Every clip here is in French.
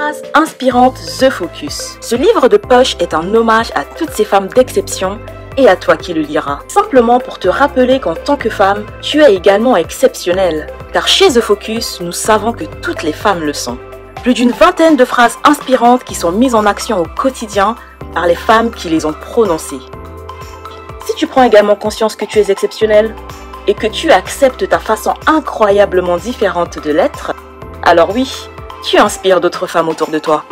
Phrase inspirante The Focus. Ce livre de poche est un hommage à toutes ces femmes d'exception et à toi qui le liras. Simplement pour te rappeler qu'en tant que femme, tu es également exceptionnelle. Car chez The Focus, nous savons que toutes les femmes le sont. Plus d'une vingtaine de phrases inspirantes qui sont mises en action au quotidien par les femmes qui les ont prononcées. Si tu prends également conscience que tu es exceptionnelle et que tu acceptes ta façon incroyablement différente de l'être, alors oui, tu inspires d'autres femmes autour de toi.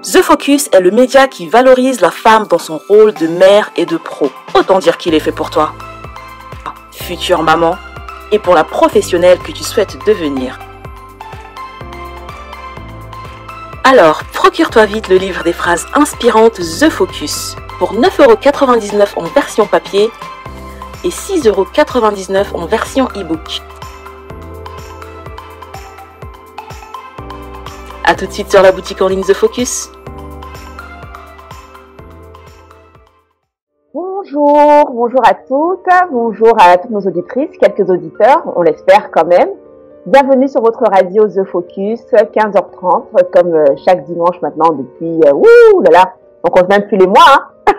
The Focus est le média qui valorise la femme dans son rôle de mère et de pro. Autant dire qu'il est fait pour toi, future maman, et pour la professionnelle que tu souhaites devenir. Alors, procure-toi vite le livre des phrases inspirantes The Focus pour 9,99 € en version papier et 6,99 € en version e-book. A tout de suite sur la boutique en ligne The Focus. Bonjour à toutes, bonjour à toutes nos auditrices, quelques auditeurs, on l'espère quand même. Bienvenue sur votre radio The Focus, 15h30, comme chaque dimanche maintenant depuis, on compte même plus les mois. Hein.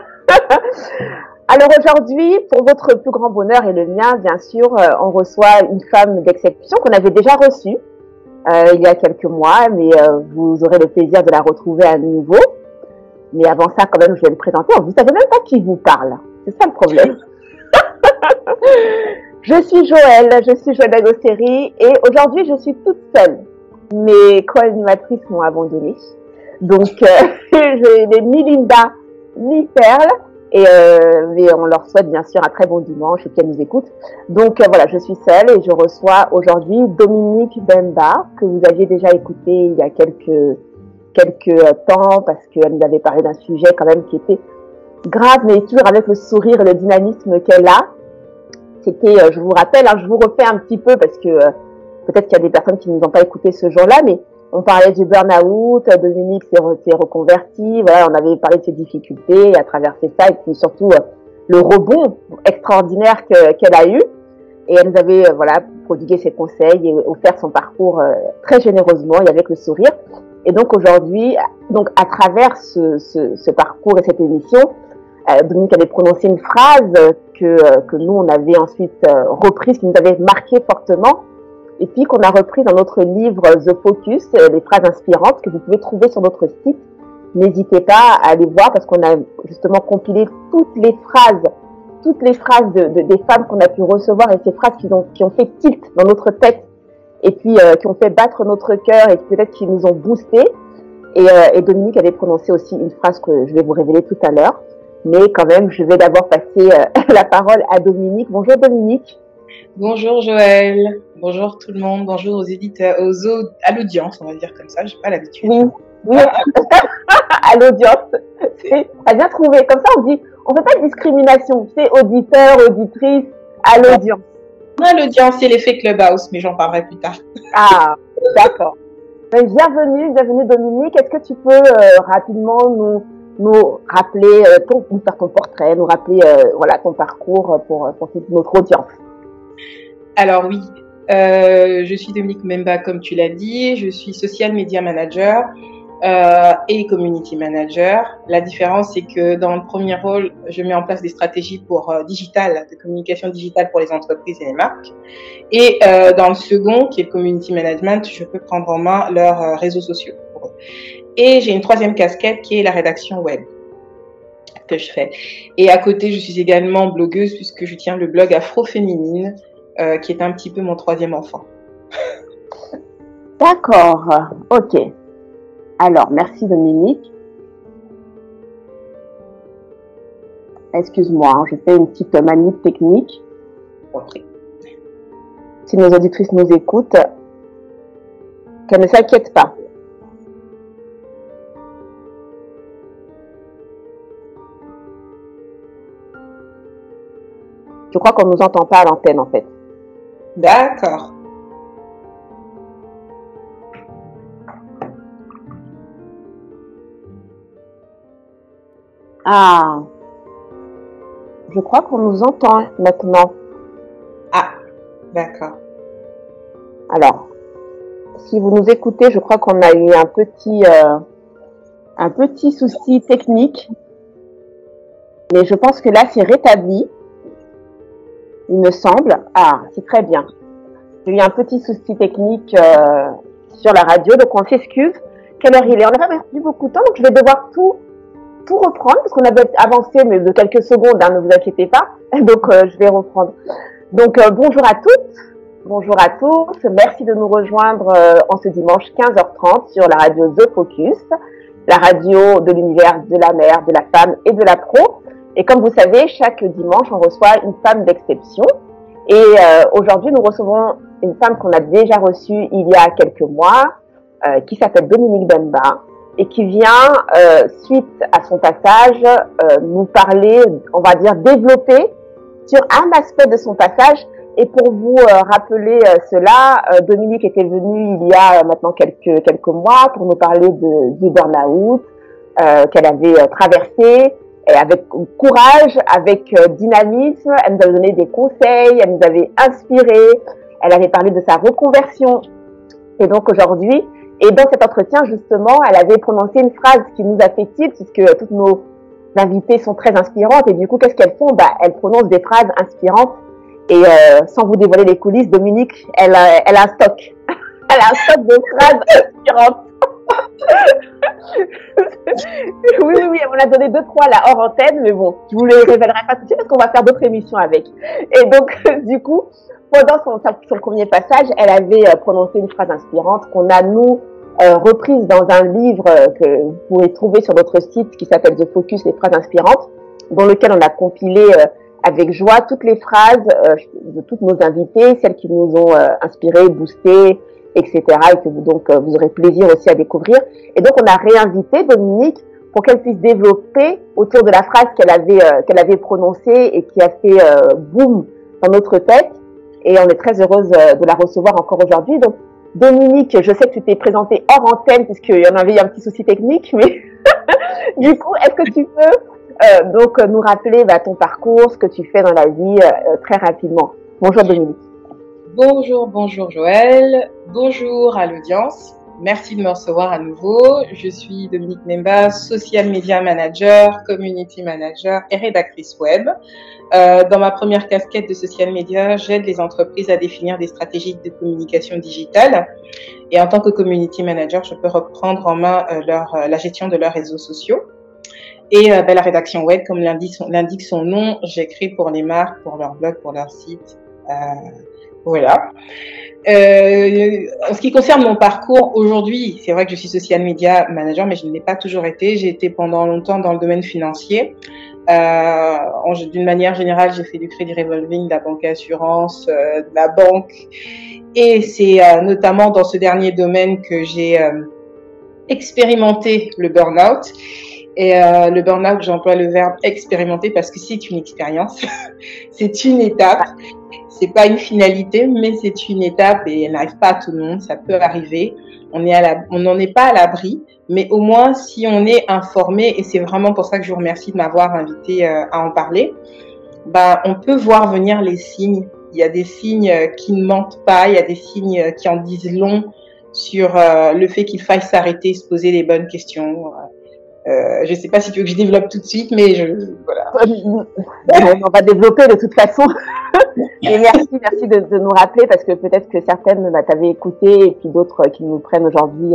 Alors aujourd'hui, pour votre plus grand bonheur et le mien, bien sûr, on reçoit une femme d'exception qu'on avait déjà reçue il y a quelques mois, mais vous aurez le plaisir de la retrouver à nouveau. Mais avant ça, quand même, je vais me présenter. Vous ne savez même pas qui vous parle. C'est ça le problème. Je suis Joëlle Dagosseri et aujourd'hui, je suis toute seule. Mes co-animatrices m'ont abandonnée. Donc, je n'ai ni Linda, ni Perle. Mais on leur souhaite bien sûr un très bon dimanche et qu'elles nous écoutent. Donc, voilà, je suis seule et je reçois aujourd'hui Dominique Mbemba, que vous aviez déjà écouté il y a quelques temps parce qu'elle nous avait parlé d'un sujet quand même qui était grave, mais toujours avec le sourire et le dynamisme qu'elle a. C'était, je vous rappelle, je vous refais un petit peu parce que peut-être qu'il y a des personnes qui ne nous ont pas écouté ce jour-là, mais on parlait du burn-out, Dominique s'est reconvertie, voilà, on avait parlé de ses difficultés à traverser ça et puis surtout le rebond extraordinaire qu'elle a eu. Et elle nous avait prodigué ses conseils et offert son parcours très généreusement et avec le sourire. Et donc aujourd'hui, à travers ce parcours et cette émission, Dominique avait prononcé une phrase que nous on avait ensuite reprise, qui nous avait marqué fortement, et puis qu'on a repris dans notre livre The Focus, les phrases inspirantes que vous pouvez trouver sur notre site. N'hésitez pas à aller voir parce qu'on a justement compilé toutes les phrases des femmes qu'on a pu recevoir et ces phrases qui ont fait tilt dans notre tête et puis qui ont fait battre notre cœur et peut-être qui nous ont boosté. Et Dominique avait prononcé aussi une phrase que je vais vous révéler tout à l'heure. Mais quand même, je vais d'abord passer la parole à Dominique. Bonjour Dominique. Bonjour Joëlle. Bonjour tout le monde. Bonjour aux éditeurs, à l'audience, on va dire comme ça. J'ai pas l'habitude. Oui. À l'audience. T'as bien trouvé. Comme ça, on fait pas de discrimination. Tu sais, auditeur, auditrice, à l'audience. À l'audience, c'est l'effet Clubhouse, mais j'en parlerai plus tard. Ah, d'accord. Bienvenue Dominique. Est-ce que tu peux rapidement nous rappeler, nous faire ton portrait, nous rappeler ton parcours pour notre audience? Alors oui, je suis Dominique Mbemba, comme tu l'as dit. Je suis social media manager et community manager. La différence, c'est que dans le premier rôle, je mets en place des stratégies de communication digitale pour les entreprises et les marques. Et dans le second, qui est le community management, je peux prendre en main leurs réseaux sociaux pour eux. Et j'ai une troisième casquette qui est la rédaction web que je fais. Et à côté, je suis également blogueuse puisque je tiens le blog Afroféminine, qui est un petit peu mon troisième enfant. D'accord, ok. Alors, merci Dominique. Excuse-moi, je fais une petite manip technique. Ok. Si nos auditrices nous écoutent, qu'elles ne s'inquiètent pas. Je crois qu'on ne nous entend pas à l'antenne en fait. D'accord. Ah, je crois qu'on nous entend maintenant. Ah, d'accord. Alors, si vous nous écoutez, je crois qu'on a eu un petit souci technique. Mais je pense que là, c'est rétabli. Il me semble. Ah, c'est très bien. J'ai eu un petit souci technique sur la radio, donc on s'excuse. Quelle heure il est? On n'a pas perdu beaucoup de temps, donc je vais devoir tout reprendre, parce qu'on avait avancé, mais de quelques secondes, hein, ne vous inquiétez pas. Donc, je vais reprendre. Donc, bonjour à toutes, bonjour à tous. Merci de nous rejoindre en ce dimanche 15h30 sur la radio The Focus, la radio de l'univers de la mère, de la femme et de la pro. Et comme vous savez, chaque dimanche, on reçoit une femme d'exception. Et aujourd'hui, nous recevons une femme qu'on a déjà reçue il y a quelques mois, qui s'appelle Dominique Mbemba, et qui vient, suite à son passage, nous parler, on va dire, développer sur un aspect de son passage. Et pour vous rappeler cela, Dominique était venue il y a maintenant quelques mois pour nous parler du burn-out qu'elle avait traversé. Et avec courage, avec dynamisme, elle nous a donné des conseils, elle nous avait inspiré, elle avait parlé de sa reconversion. Et donc aujourd'hui, et dans cet entretien justement, elle avait prononcé une phrase qui nous a fait tilt, puisque toutes nos invitées sont très inspirantes. Et du coup, qu'est-ce qu'elles font? Elles prononcent des phrases inspirantes. Et sans vous dévoiler les coulisses, Dominique, elle a un stock. Elle a un stock de phrases inspirantes. Oui, on a donné 2-3 là hors antenne, mais bon, je vous les révélerai pas tout de suite parce qu'on va faire d'autres émissions avec. Et donc, du coup, pendant son premier passage, elle avait prononcé une phrase inspirante qu'on a, nous, reprise dans un livre que vous pouvez trouver sur notre site qui s'appelle The Focus, les phrases inspirantes, dans lequel on a compilé avec joie toutes les phrases de toutes nos invitées, celles qui nous ont inspirées, boostées, etc. et que vous aurez plaisir aussi à découvrir. Et donc, on a réinvité Dominique pour qu'elle puisse développer autour de la phrase qu'elle avait prononcée et qui a fait boum dans notre tête. Et on est très heureuse de la recevoir encore aujourd'hui. Donc, Dominique, je sais que tu t'es présentée hors antenne puisqu'il y en avait un petit souci technique, mais du coup, est-ce que tu peux donc nous rappeler ton parcours, ce que tu fais dans la vie très rapidement? Bonjour Dominique. Bonjour Joël, bonjour à l'audience, merci de me recevoir à nouveau. Je suis Dominique Mbemba, social media manager, community manager et rédactrice web. Dans ma première casquette de social media, j'aide les entreprises à définir des stratégies de communication digitale. Et en tant que community manager, je peux reprendre en main la gestion de leurs réseaux sociaux. Et la rédaction web, comme l'indique son nom, j'écris pour les marques, pour leur blog, pour leur site. Voilà. En ce qui concerne mon parcours aujourd'hui, c'est vrai que je suis social media manager, mais je ne l'ai pas toujours été. J'ai été pendant longtemps dans le domaine financier. D'une manière générale, j'ai fait du crédit revolving, de la banque assurance, de la banque. Et c'est notamment dans ce dernier domaine que j'ai expérimenté le burn-out. Et le burn-out, j'emploie le verbe expérimenter parce que c'est une expérience, c'est une étape. C'est pas une finalité, mais c'est une étape et elle n'arrive pas à tout le monde. Ça peut arriver. On n'en est pas à l'abri, mais au moins si on est informé, et c'est vraiment pour ça que je vous remercie de m'avoir invité à en parler. On peut voir venir les signes. Il y a des signes qui ne mentent pas. Il y a des signes qui en disent long sur le fait qu'il faille s'arrêter, se poser les bonnes questions. Je sais pas si tu veux que je développe tout de suite, mais voilà. On va développer de toute façon. Et merci de nous rappeler parce que peut-être que certaines t'avaient écouté et puis d'autres qui nous prennent aujourd'hui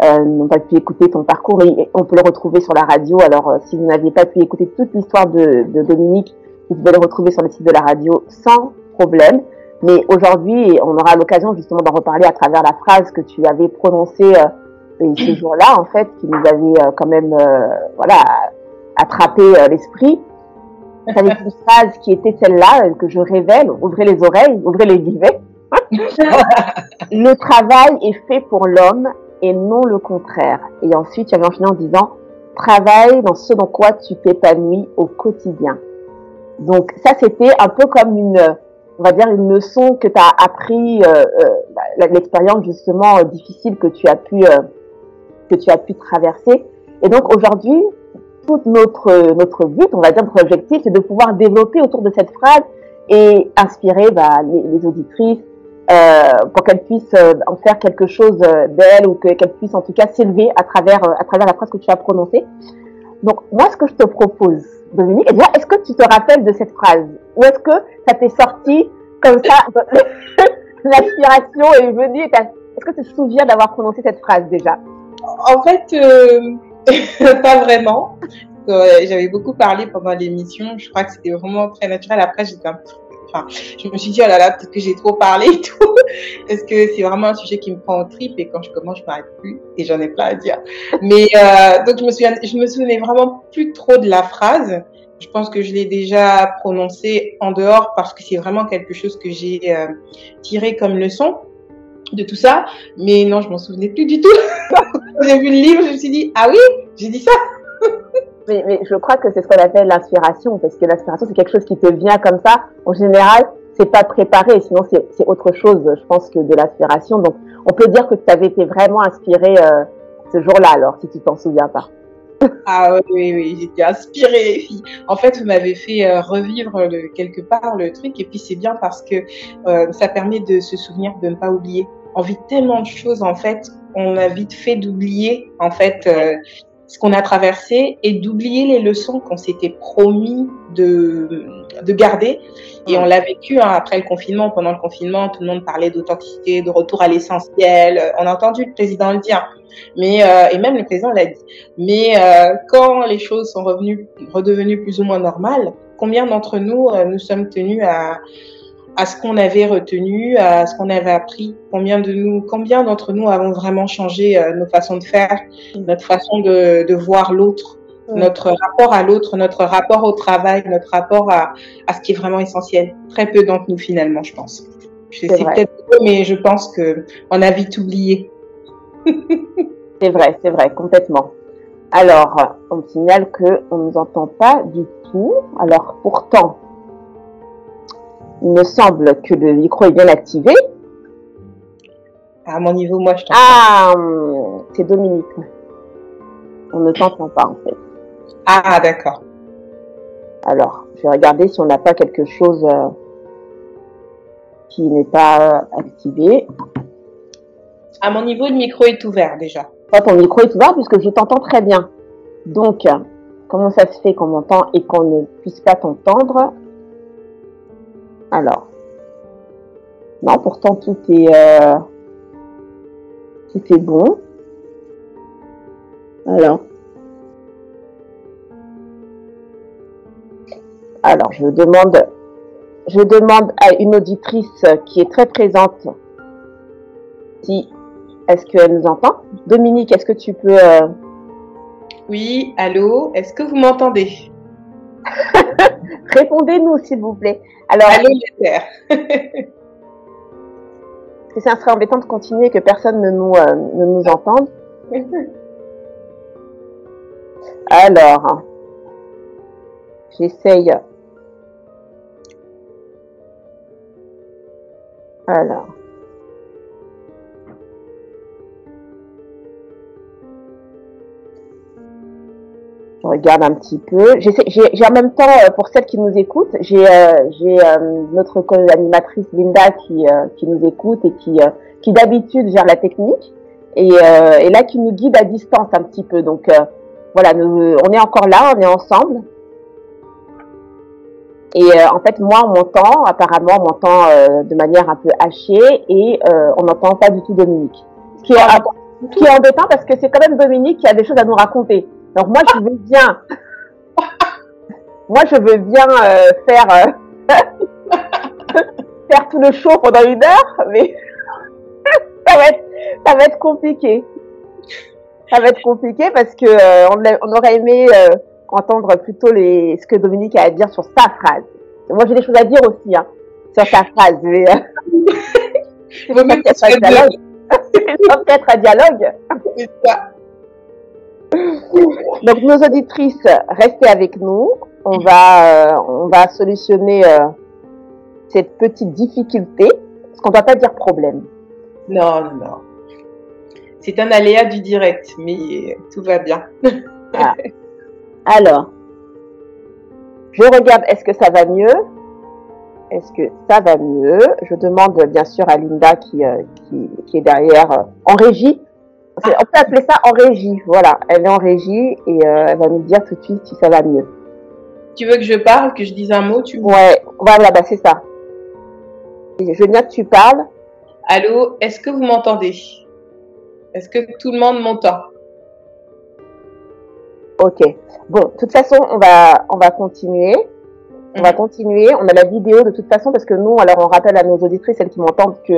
n'ont pas pu écouter ton parcours. Mais on peut le retrouver sur la radio. Alors, si vous n'aviez pas pu écouter toute l'histoire de Dominique, vous pouvez le retrouver sur le site de la radio sans problème. Mais aujourd'hui, on aura l'occasion justement d'en reparler à travers la phrase que tu avais prononcée ce jour-là, en fait, qui nous avait quand même attrapé l'esprit. Ça avait une phrase qui était celle-là, que je révèle. Ouvrez les oreilles, ouvrez les guillemets. Le travail est fait pour l'homme et non le contraire. Et ensuite, j'avais enchaîné en disant travaille dans ce dans quoi tu t'épanouis au quotidien. Donc ça, c'était un peu comme une leçon que tu as appris, l'expérience justement difficile que tu as pu traverser. Et donc aujourd'hui, tout notre but, on va dire notre objectif, c'est de pouvoir développer autour de cette phrase et inspirer les auditrices pour qu'elle puisse en faire quelque chose d'elle ou qu'elle puisse en tout cas s'élever à travers la phrase que tu as prononcée. Donc moi, ce que je te propose, Dominique, déjà, est-ce que tu te rappelles de cette phrase ou est-ce que ça t'est sorti comme ça, l'inspiration est venue? Est-ce que tu te souviens d'avoir prononcé cette phrase déjà? En fait, pas vraiment. J'avais beaucoup parlé pendant l'émission. Je crois que c'était vraiment très naturel. Après, je me suis dit, oh là là, peut-être que j'ai trop parlé et tout. Parce que c'est vraiment un sujet qui me prend au trip et quand je commence, je m'arrête plus et j'en ai plein à dire. Mais, donc je me souvenais vraiment plus trop de la phrase. Je pense que je l'ai déjà prononcée en dehors parce que c'est vraiment quelque chose que j'ai tiré comme leçon de tout ça. Mais non, je m'en souvenais plus du tout. Quand j'ai vu le livre, je me suis dit, ah oui, j'ai dit ça. Mais je crois que c'est ce qu'on appelle l'inspiration, parce que l'inspiration, c'est quelque chose qui te vient comme ça. En général, c'est pas préparé, sinon c'est autre chose, je pense, que de l'inspiration. Donc, on peut dire que tu avais été vraiment inspirée ce jour-là, alors, si tu t'en souviens pas. Ah oui, j'étais inspirée, les filles. En fait, vous m'avez fait revivre quelque part le truc, et puis c'est bien parce que ça permet de se souvenir, de ne pas oublier. On vit tellement de choses, en fait, on a vite fait d'oublier, en fait, ce qu'on a traversé et d'oublier les leçons qu'on s'était promis de garder. Et on l'a vécu après le confinement. Pendant le confinement, tout le monde parlait d'authenticité, de retour à l'essentiel. On a entendu le président le dire, mais et même le président l'a dit. Mais quand les choses sont redevenues plus ou moins normales, combien d'entre nous nous sommes tenus à ce qu'on avait retenu, à ce qu'on avait appris? Combien d'entre nous avons vraiment changé nos façons de faire, notre façon de voir l'autre, notre rapport à l'autre, notre rapport au travail, notre rapport à ce qui est vraiment essentiel? Très peu d'entre nous, finalement, je pense. C'est peut-être peu, mais je pense qu'on a vite oublié. C'est vrai, complètement. Alors, on me signale qu'on ne nous entend pas du tout. Alors, pourtant, il me semble que le micro est bien activé. À mon niveau, moi, je t'entends. Ah, c'est Dominique. On ne t'entend pas, en fait. Ah, d'accord. Alors, je vais regarder si on n'a pas quelque chose qui n'est pas activé. À mon niveau, le micro est ouvert, déjà. Ton micro est ouvert puisque je t'entends très bien. Donc, comment ça se fait qu'on m'entend et qu'on ne puisse pas t'entendre? Alors, non, pourtant tout est bon. Alors, je demande à une auditrice qui est très présente si est-ce qu'elle nous entend. Dominique, est-ce que tu peux Oui, allô, est-ce que vous m'entendez? Répondez-nous, s'il vous plaît. Alors, allô, Léther. Parce que ça serait embêtant de continuer et que personne ne nous entende. Alors, j'essaye. Alors. Je regarde un petit peu. J'ai en même temps, pour celles qui nous écoutent, j'ai notre co-animatrice Linda qui nous écoute et qui d'habitude gère la technique et là qui nous guide à distance un petit peu. Donc voilà, on est encore là, on est ensemble. Et en fait, moi, apparemment, on m'entend de manière un peu hachée et on n'entend pas du tout Dominique. Ce qui est embêtant parce que c'est quand même Dominique qui a des choses à nous raconter. Donc moi, je veux bien faire tout le show pendant 1 heure, mais ça va être compliqué. Ça va être compliqué parce que on aurait aimé entendre plutôt ce que Dominique a à dire sur sa phrase. Moi, j'ai des choses à dire aussi sur sa phrase. Mais il vaut mieux peut-être un dialogue. C'est ça. Donc, nos auditrices, restez avec nous. On va solutionner cette petite difficulté, parce qu'on ne va pas dire problème. Non. C'est un aléa du direct, mais tout va bien. Ah. Alors, je regarde, est-ce que ça va mieux? Est-ce que ça va mieux? Je demande bien sûr à Linda qui est derrière en régie. On peut appeler ça en régie. Voilà, elle est en régie et elle va nous dire tout de suite si ça va mieux. Tu veux que je parle, que je dise un mot? Ouais, voilà, bah c'est ça. Je veux bien que tu parles. Allô, est-ce que vous m'entendez? Est-ce que tout le monde m'entend? Ok. Bon, de toute façon, on va continuer. On va continuer. On a la vidéo de toute façon parce que nous, alors on rappelle à nos auditrices, celles qui m'entendent, que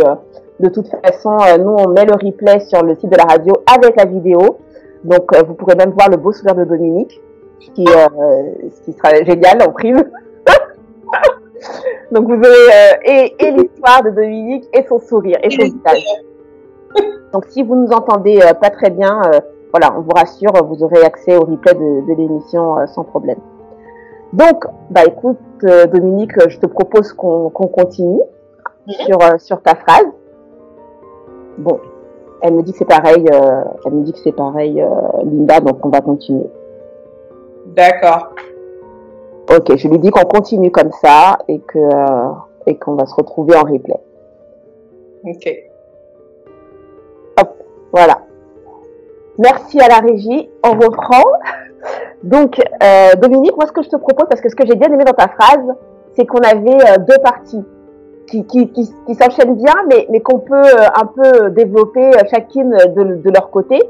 de toute façon, nous, on met le replay sur le site de la radio avec la vidéo. Donc, vous pourrez même voir le beau sourire de Dominique, ce qui sera génial en prime. Donc, vous aurez et l'histoire de Dominique et son sourire et son visage. Donc, si vous nous entendez pas très bien, voilà, on vous rassure, vous aurez accès au replay de l'émission sans problème. Donc, bah écoute, Dominique, je te propose qu'on continue sur ta phrase. Bon, elle me dit que c'est pareil, Linda, donc on va continuer. D'accord. Ok, je lui dis qu'on continue comme ça et qu'on va se retrouver en replay. Ok. Hop, voilà. Merci à la régie, on reprend. Donc, Dominique, moi ce que je te propose, parce que ce que j'ai bien aimé dans ta phrase, c'est qu'on avait deux parties qui s'enchaînent bien, mais qu'on peut un peu développer chacune de leur côté.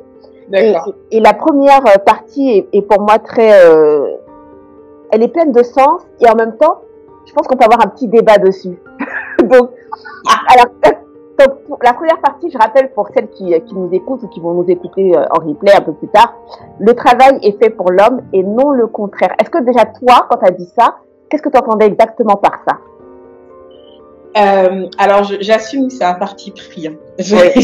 Et la première partie est pour moi très... elle est pleine de sens, et en même temps, je pense qu'on peut avoir un petit débat dessus. Donc, la première partie, je rappelle pour celles qui nous écoutent ou qui vont nous écouter en replay un peu plus tard, le travail est fait pour l'homme et non le contraire. Est-ce que déjà toi, quand tu as dit ça, qu'est-ce que tu entendais exactement par ça? Alors, j'assume que c'est un parti pris. Hein. Oui.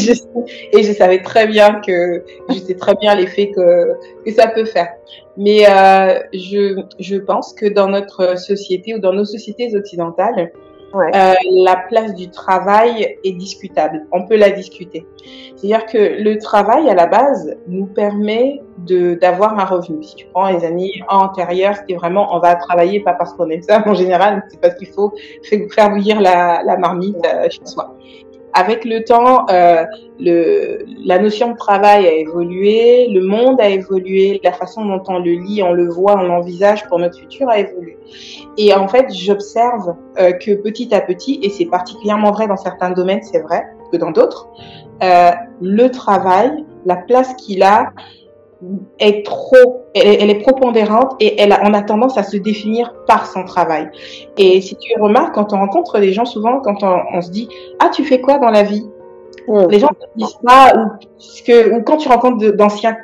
Je savais très bien je sais très bien l'effet que ça peut faire. Mais je pense que dans notre société ou dans nos sociétés occidentales, ouais. La place du travail est discutable. On peut la discuter. C'est-à-dire que le travail, à la base, nous permet d'avoir un revenu. Si tu prends les années antérieures, c'était vraiment on va travailler pas parce qu'on aime ça. En général, c'est parce qu'il faut faire bouillir la marmite chez soi. Avec le temps, la notion de travail a évolué, le monde a évolué, la façon dont on le lit, on le voit, on l'envisage pour notre futur a évolué. Et en fait, j'observe que petit à petit, et c'est particulièrement vrai dans certains domaines, c'est vrai que dans d'autres, le travail, la place qu'il a, elle est prépondérante et on a tendance à se définir par son travail. Et si tu remarques, quand on rencontre des gens, souvent, quand on se dit « Ah, tu fais quoi dans la vie ?» Les gens ne disent pas, ou quand tu rencontres d'anciens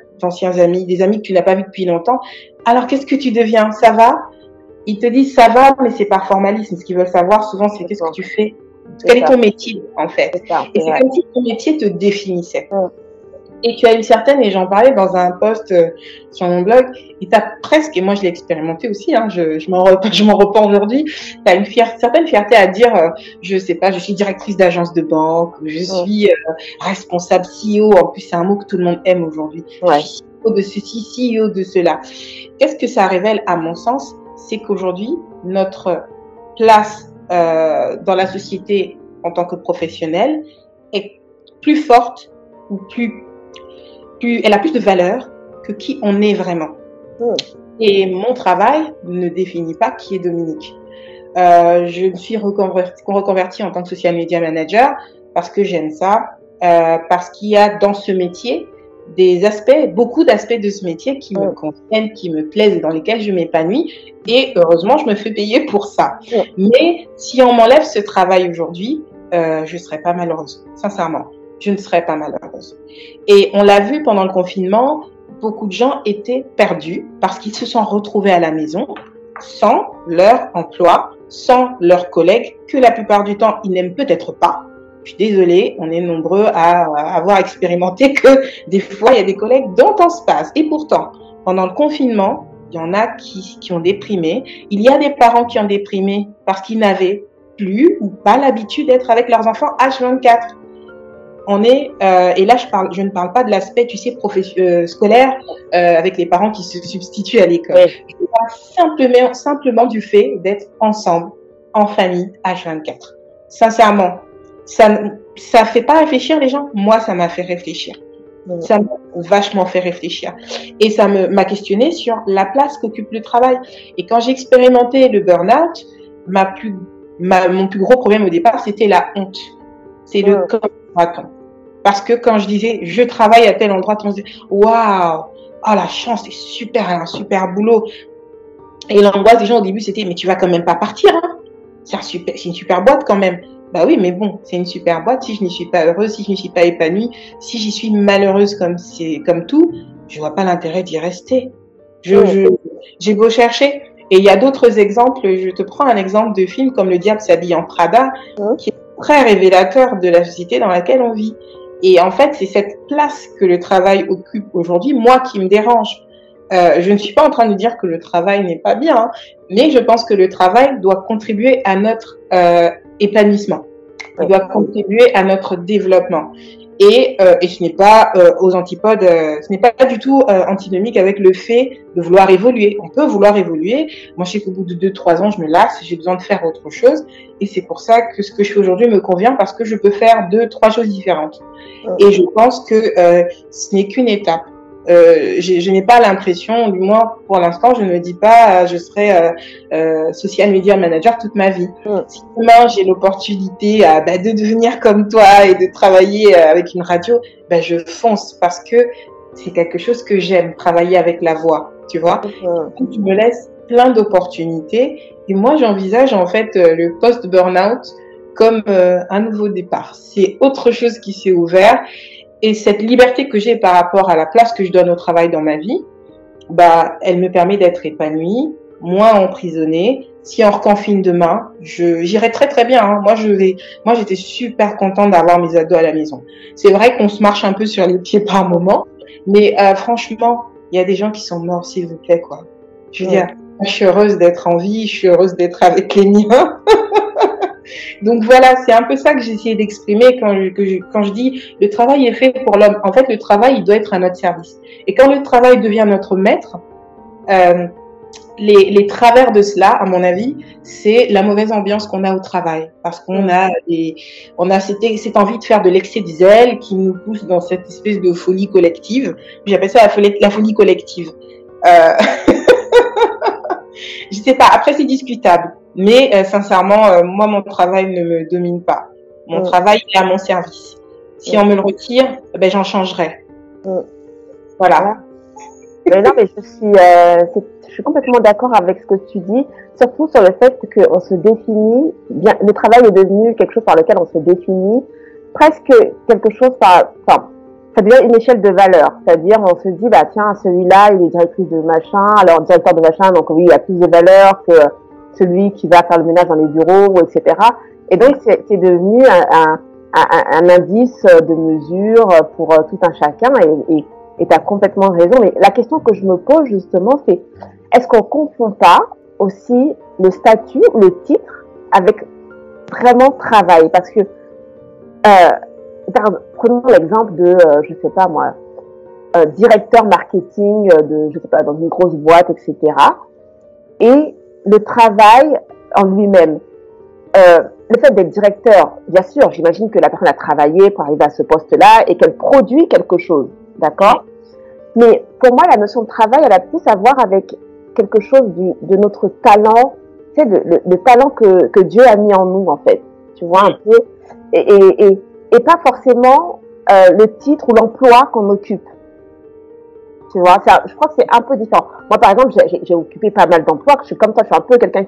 amis, des amis que tu n'as pas vus depuis longtemps, « Alors, qu'est-ce que tu deviens? Ça va ?» Ils te disent « Ça va », mais c'est par formalisme. Ce qu'ils veulent savoir souvent, c'est qu'est-ce que tu fais? Quel est ton métier, en fait? Et c'est comme si ton métier te définissait. Et tu as une certaine, et j'en parlais dans un post sur mon blog, et tu as presque, et moi je l'ai expérimenté aussi, hein, je m'en repens aujourd'hui, tu as une certaine fierté à dire, je sais pas, je suis directrice d'agence de banque, je suis responsable CEO, en plus c'est un mot que tout le monde aime aujourd'hui, CEO de ceci, CEO de cela. Qu'est-ce que ça révèle à mon sens? C'est qu'aujourd'hui, notre place dans la société en tant que professionnel est plus forte ou elle a plus de valeur que qui on est vraiment. Et mon travail ne définit pas qui est Dominique. Je me suis reconvertie en tant que social media manager parce que j'aime ça, parce qu'il y a dans ce métier beaucoup d'aspects de ce métier qui me conviennent, qui me plaisent et dans lesquels je m'épanouis. Et heureusement, je me fais payer pour ça. Mais si on m'enlève ce travail aujourd'hui, je serais pas malheureuse, sincèrement. Je ne serais pas malheureuse. Et on l'a vu pendant le confinement, beaucoup de gens étaient perdus parce qu'ils se sont retrouvés à la maison sans leur emploi, sans leurs collègues, que la plupart du temps, ils n'aiment peut-être pas. Je suis désolée, on est nombreux à avoir expérimenté que des fois, il y a des collègues dont on se passe. Et pourtant, pendant le confinement, il y en a qui ont déprimé. Il y a des parents qui ont déprimé parce qu'ils n'avaient plus ou pas l'habitude d'être avec leurs enfants H24. Et là je ne parle pas de l'aspect, tu sais, scolaire, avec les parents qui se substituent à l'école. Je parle simplement du fait d'être ensemble en famille, H24. Sincèrement, ça fait pas réfléchir les gens. Moi, ça m'a fait réfléchir. Ça m'a vachement fait réfléchir. Et ça m'a questionné sur la place qu'occupe le travail. Et quand j'ai expérimenté le burn-out, mon plus gros problème au départ, c'était la honte. C'est le comment va-t-on. Parce que quand je disais, je travaille à tel endroit, on se dit, waouh, oh la chance, c'est super, un super boulot. Et l'angoisse des gens au début, c'était, mais tu vas quand même pas partir, hein. C'est une super boîte quand même. Bah oui, mais bon, c'est une super boîte. Si je n'y suis pas heureuse, si je n'y suis pas épanouie, si j'y suis malheureuse comme tout, je vois pas l'intérêt d'y rester. J'ai beau chercher. Et il y a d'autres exemples. Je te prends un exemple de film comme Le Diable s'habille en Prada, qui est très révélateur de la société dans laquelle on vit. Et en fait, c'est cette place que le travail occupe aujourd'hui, moi, qui me dérange. Je ne suis pas en train de dire que le travail n'est pas bien, hein, mais je pense que le travail doit contribuer à notre épanouissement. Il doit contribuer à notre développement. Et ce n'est pas aux antipodes, ce n'est pas du tout antinomique avec le fait de vouloir évoluer. On peut vouloir évoluer. Moi, je sais qu'au bout de 2-3 ans, je me lasse, j'ai besoin de faire autre chose. Et c'est pour ça que ce que je fais aujourd'hui me convient, parce que je peux faire 2-3 choses différentes. Et je pense que ce n'est qu'une étape. Je n'ai pas l'impression, du moins pour l'instant, je ne me dis pas je serai social media manager toute ma vie. Si demain j'ai l'opportunité de devenir comme toi et de travailler avec une radio, je fonce, parce que c'est quelque chose que j'aime, travailler avec la voix, tu vois. Tu me laisses plein d'opportunités, et moi j'envisage en fait le post-burnout comme un nouveau départ. C'est autre chose qui s'est ouvert. Et cette liberté que j'ai par rapport à la place que je donne au travail dans ma vie, elle me permet d'être épanouie, moins emprisonnée. Si on reconfine demain, j'irai très très bien, hein. Moi, j'étais super contente d'avoir mes ados à la maison. C'est vrai qu'on se marche un peu sur les pieds par moment, mais franchement, il y a des gens qui sont morts, s'il vous plaît, quoi. Je veux dire, je suis heureuse d'être en vie, je suis heureuse d'être avec les miens. Donc voilà, c'est un peu ça que j'ai essayé d'exprimer quand je dis le travail est fait pour l'homme. En fait, le travail, il doit être à notre service. Et quand le travail devient notre maître, les travers de cela, à mon avis, c'est la mauvaise ambiance qu'on a au travail. Parce qu'on a cette envie de faire de l'excès de zèle qui nous pousse dans cette espèce de folie collective. J'appelle ça la folie collective. Je sais pas, après c'est discutable. Mais sincèrement, moi, mon travail ne me domine pas. Mon travail est à mon service. Si on me le retire, j'en changerai. Voilà. Mais non, mais je suis complètement d'accord avec ce que tu dis, surtout sur le fait qu'on se définit, bien, le travail est devenu quelque chose par lequel on se définit, presque quelque chose ça devient une échelle de valeur. C'est-à-dire, on se dit, tiens, celui-là, il est directrice de machin, alors directeur de machin, donc oui, il a plus de valeur que celui qui va faire le ménage dans les bureaux, etc. Et donc, c'est devenu un indice de mesure pour tout un chacun, et tu as complètement raison. Mais la question que je me pose justement, c'est est-ce qu'on confond pas aussi le statut, le titre, avec vraiment travail? Parce que, prenons l'exemple de, je sais pas moi, directeur marketing je sais pas, dans une grosse boîte, etc. Et le travail en lui-même. Le fait d'être directeur, bien sûr, j'imagine que la personne a travaillé pour arriver à ce poste-là et qu'elle produit quelque chose, d'accord? Mais pour moi, la notion de travail, elle a plus à voir avec quelque chose de notre talent, tu sais, le talent que Dieu a mis en nous, en fait. Tu vois, un peu. Et pas forcément le titre ou l'emploi qu'on occupe. Tu vois, je crois que c'est un peu différent. Moi, par exemple, j'ai occupé pas mal d'emplois. Je suis comme toi, je suis un peu quelqu'un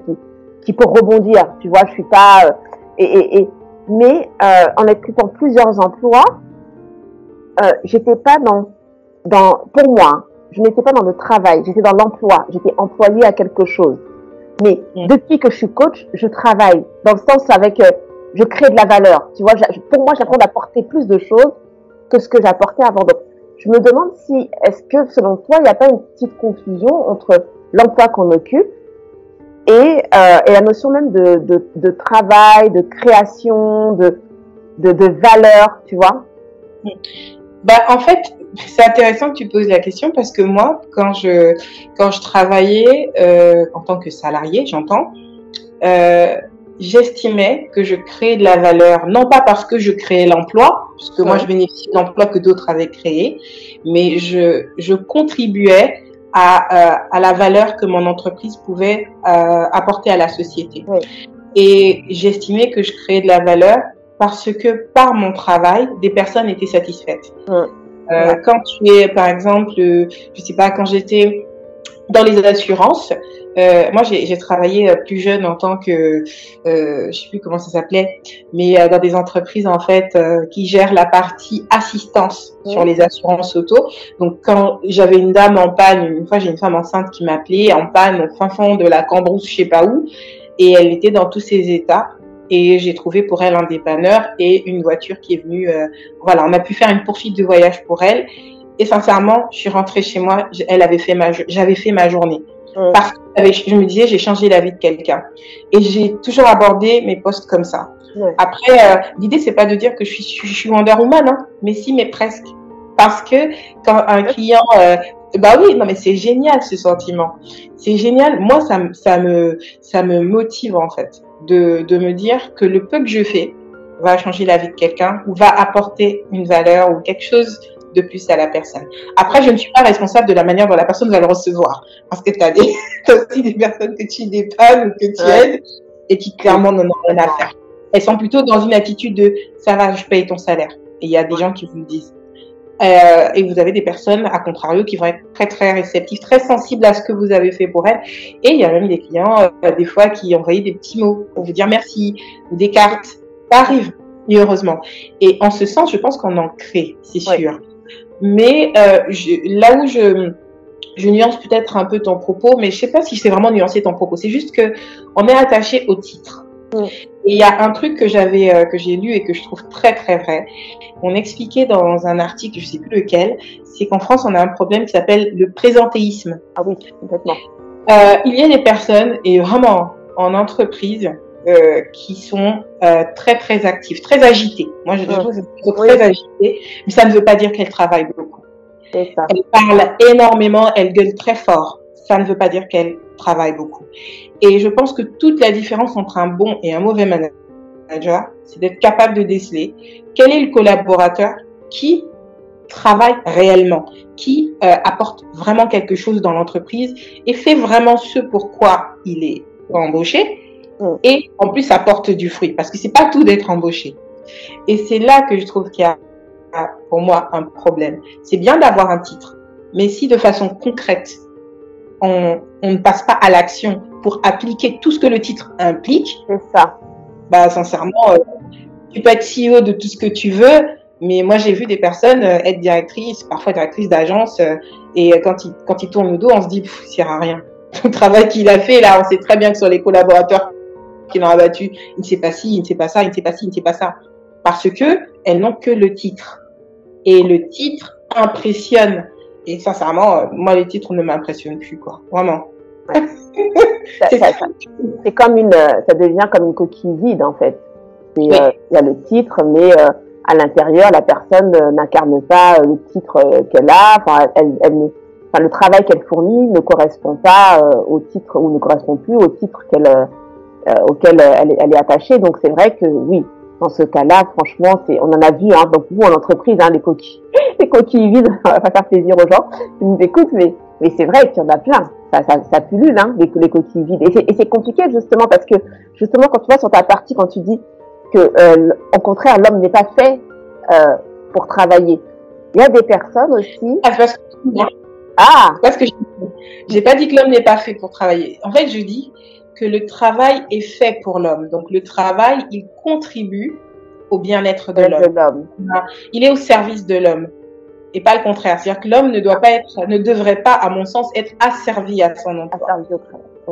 qui peut rebondir. Tu vois, je suis pas... mais en occupant plusieurs emplois, j'étais pas pour moi, je n'étais pas dans le travail, j'étais dans l'emploi, j'étais employée à quelque chose. Mais depuis que je suis coach, je travaille dans le sens avec, je crée de la valeur. Tu vois, pour moi, j'apprends d'apporter plus de choses que ce que j'apportais avant. Donc, je me demande est-ce que selon toi, il n'y a pas une petite confusion entre l'emploi qu'on occupe et la notion même de travail, de création, de valeur, tu vois? En fait, c'est intéressant que tu poses la question parce que moi, quand je travaillais en tant que salarié, j'entends, j'estimais que je créais de la valeur, non pas parce que je créais l'emploi, parce que moi je bénéficiais de l'emploi que d'autres avaient créé, mais je contribuais à la valeur que mon entreprise pouvait apporter à la société. Oui. Et j'estimais que je créais de la valeur parce que par mon travail, des personnes étaient satisfaites. Quand tu es, par exemple, je sais pas, quand j'étais dans les assurances, moi j'ai travaillé plus jeune en tant que, je sais plus comment ça s'appelait, mais dans des entreprises en fait qui gèrent la partie assistance sur les assurances auto. Donc quand j'avais une dame en panne, une fois j'ai une femme enceinte qui m'appelait en panne au fin fond de la Cambrousse, je sais pas où, et elle était dans tous ses états. Et j'ai trouvé pour elle un dépanneur et une voiture qui est venue. Voilà, on a pu faire une poursuite de voyage pour elle. Et sincèrement, je suis rentrée chez moi. J'avais fait ma journée. Parce que je me disais, j'ai changé la vie de quelqu'un. Et j'ai toujours abordé mes postes comme ça. Après, l'idée c'est pas de dire que je suis Wonder Woman, hein, mais si, mais presque. Parce que quand un client, bah oui, non mais c'est génial ce sentiment. C'est génial. Moi, ça me motive en fait de me dire que le peu que je fais va changer la vie de quelqu'un ou va apporter une valeur ou quelque chose de plus à la personne. Après, je ne suis pas responsable de la manière dont la personne va le recevoir. Parce que t'as aussi des personnes que tu dépannes ou que tu aides et qui clairement n'en ont rien à faire. Elles sont plutôt dans une attitude de ça va, je paye ton salaire. Et il y a des gens qui vous le disent. Et vous avez des personnes, à contrario, qui vont être très très réceptives, très sensibles à ce que vous avez fait pour elles. Et il y a même des clients, des fois, qui envoient des petits mots pour vous dire merci, ou des cartes. Ça arrive, et heureusement. Et en ce sens, je pense qu'on en crée, c'est sûr. Mais là où je nuance peut-être un peu ton propos, mais je sais pas si c'est vraiment nuancer ton propos. C'est juste que on est attaché au titre. Et il y a un truc que j'ai lu et que je trouve très très vrai. On expliquait dans un article, je sais plus lequel, c'est qu'en France on a un problème qui s'appelle le présentéisme. Ah oui, complètement. Il y a des personnes, et vraiment en entreprise, qui sont très très actives, très agitées. Moi je trouve qu'elles sont très agitées, mais ça ne veut pas dire qu'elles travaillent beaucoup. C'est ça. Elles parlent énormément, elles gueulent très fort. Ça ne veut pas dire qu'elles travaillent beaucoup. Et je pense que toute la différence entre un bon et un mauvais manager, c'est d'être capable de déceler quel est le collaborateur qui travaille réellement, qui apporte vraiment quelque chose dans l'entreprise et fait vraiment ce pourquoi il est embauché et en plus apporte du fruit parce que c'est pas tout d'être embauché. Et c'est là que je trouve qu'il y a pour moi un problème. C'est bien d'avoir un titre, mais si de façon concrète on ne passe pas à l'action pour appliquer tout ce que le titre implique, c'est ça. Bah sincèrement, tu peux être CEO de tout ce que tu veux, mais moi j'ai vu des personnes être directrices, parfois directrices d'agence, et quand ils tournent le dos, on se dit il sert à rien. Le travail qu'il a fait là, on sait très bien que sur les collaborateurs qui l'ont abattu, il ne sait pas ci, il ne sait pas ça, il ne sait pas ci, il ne sait pas ça, parce que elles n'ont que le titre, et le titre impressionne. Et sincèrement, moi, les titres ne m'impressionnent plus, quoi. Vraiment. Ouais. C'est comme ça devient comme une coquille vide, en fait. Il y a le titre, mais à l'intérieur, la personne n'incarne pas le titre qu'elle a. Enfin, le travail qu'elle fournit ne correspond pas au titre, ou ne correspond plus au titre auquel elle est attachée. Donc, c'est vrai que, oui, dans ce cas-là, franchement, on en a vu, hein, donc vous, en entreprise, hein, les coquilles vides, on va pas faire plaisir aux gens qui nous écoutent, mais c'est vrai qu'il y en a plein. Ça pullule, hein, les coquilles vides. Et c'est compliqué, justement, parce que, justement, quand tu vois sur ta partie, quand tu dis que, au contraire, l'homme n'est pas fait, pour travailler. Il y a des personnes aussi. Parce que j'ai pas dit que l'homme n'est pas fait pour travailler. En fait, je dis que le travail est fait pour l'homme. Donc, le travail, il contribue au bien-être de l'homme. Il est au service de l'homme. Et pas le contraire. C'est-à-dire que l'homme ne devrait pas, à mon sens, être asservi à son emploi.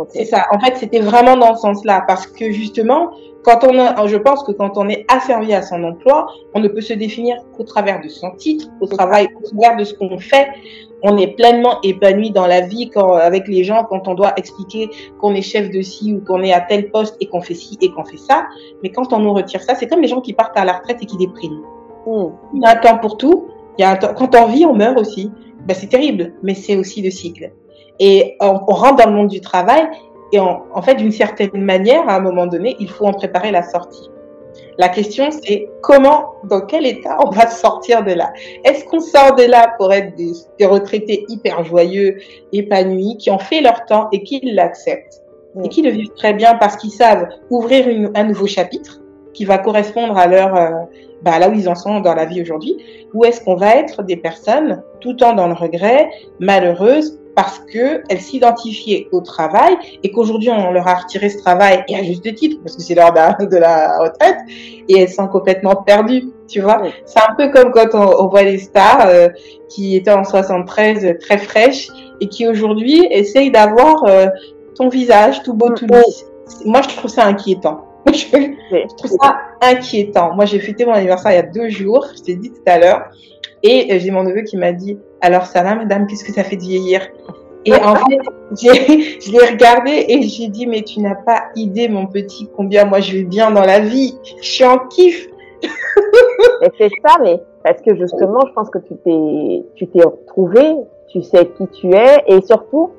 C'est ça. En fait, c'était vraiment dans ce sens-là. Parce que, justement, je pense que quand on est asservi à son emploi, on ne peut se définir qu'au travers de son titre, au travers de ce qu'on fait. On est pleinement épanoui dans la vie avec les gens quand on doit expliquer qu'on est chef de ci ou qu'on est à tel poste et qu'on fait ci et qu'on fait ça. Mais quand on nous retire ça, c'est comme les gens qui partent à la retraite et qui dépriment. Il y a un temps pour tout. Quand on vit, on meurt aussi. Ben, c'est terrible, mais c'est aussi le cycle. Et on rentre dans le monde du travail Et en fait, d'une certaine manière, à un moment donné, il faut en préparer la sortie. La question, c'est comment, dans quel état on va sortir de là? Est-ce qu'on sort de là pour être des retraités hyper joyeux, épanouis, qui ont fait leur temps et qui l'acceptent et qui le vivent très bien parce qu'ils savent ouvrir un nouveau chapitre qui va correspondre à leur, là où ils en sont dans la vie aujourd'hui? Ou est-ce qu'on va être des personnes tout le temps dans le regret, malheureuses, parce qu'elles s'identifiaient au travail et qu'aujourd'hui on leur a retiré ce travail, et à juste titre, parce que c'est l'heure de la retraite, et elles sont complètement perdues, tu vois. C'est un peu comme quand on voit les stars qui étaient en 73 très fraîches et qui aujourd'hui essayent d'avoir ton visage tout beau, tout lisse. Moi, je trouve ça inquiétant. Je trouve ça inquiétant. Moi, j'ai fêté mon anniversaire il y a 2 jours, je t'ai dit tout à l'heure, et j'ai mon neveu qui m'a dit « Alors ça va, madame, qu'est-ce que ça fait de vieillir ?» Et en fait, je l'ai regardé et j'ai dit « Mais tu n'as pas idée, mon petit, combien moi je vais bien dans la vie. Je suis en kiff. » Et c'est ça, mais parce que justement, je pense que tu t'es retrouvé, tu sais qui tu es, et surtout,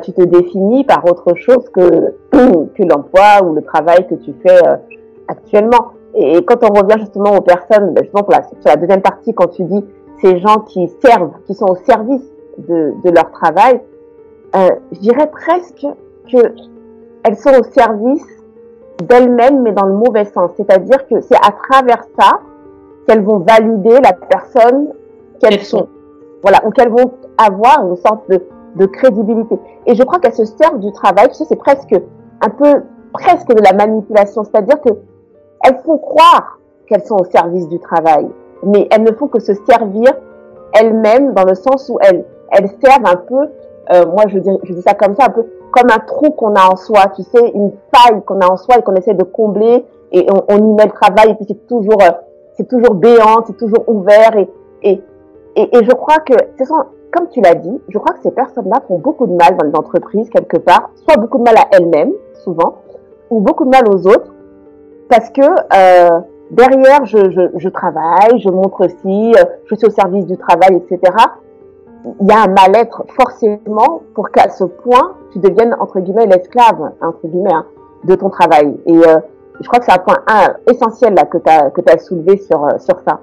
tu te définis par autre chose que l'emploi ou le travail que tu fais actuellement. Et quand on revient justement aux personnes, justement sur la deuxième partie, quand tu dis ces gens qui servent, qui sont au service de leur travail, je dirais presque que elles sont au service d'elles-mêmes, mais dans le mauvais sens. C'est-à-dire que c'est à travers ça qu'elles vont valider la personne qu'elles sont. Voilà, ou qu'elles vont avoir une sorte de crédibilité. Et je crois qu'elles se servent du travail, tu sais, c'est presque de la manipulation. C'est-à-dire que elles font croire qu'elles sont au service du travail, mais elles ne font que se servir elles-mêmes dans le sens où elles servent un peu, moi je dis ça comme ça, un peu comme un trou qu'on a en soi, tu sais, une faille qu'on a en soi et qu'on essaie de combler, et on y met le travail et puis c'est toujours béant, c'est toujours ouvert, et je crois que, comme tu l'as dit, je crois que ces personnes-là font beaucoup de mal dans les entreprises quelque part, soit beaucoup de mal à elles-mêmes, souvent, ou beaucoup de mal aux autres, parce que derrière, je travaille, je montre aussi, je suis au service du travail, etc. Il y a un mal-être forcément pour qu'à ce point, tu deviennes, entre guillemets, l'esclave, entre guillemets, de ton travail. Et je crois que c'est un point essentiel là que tu as soulevé sur ça.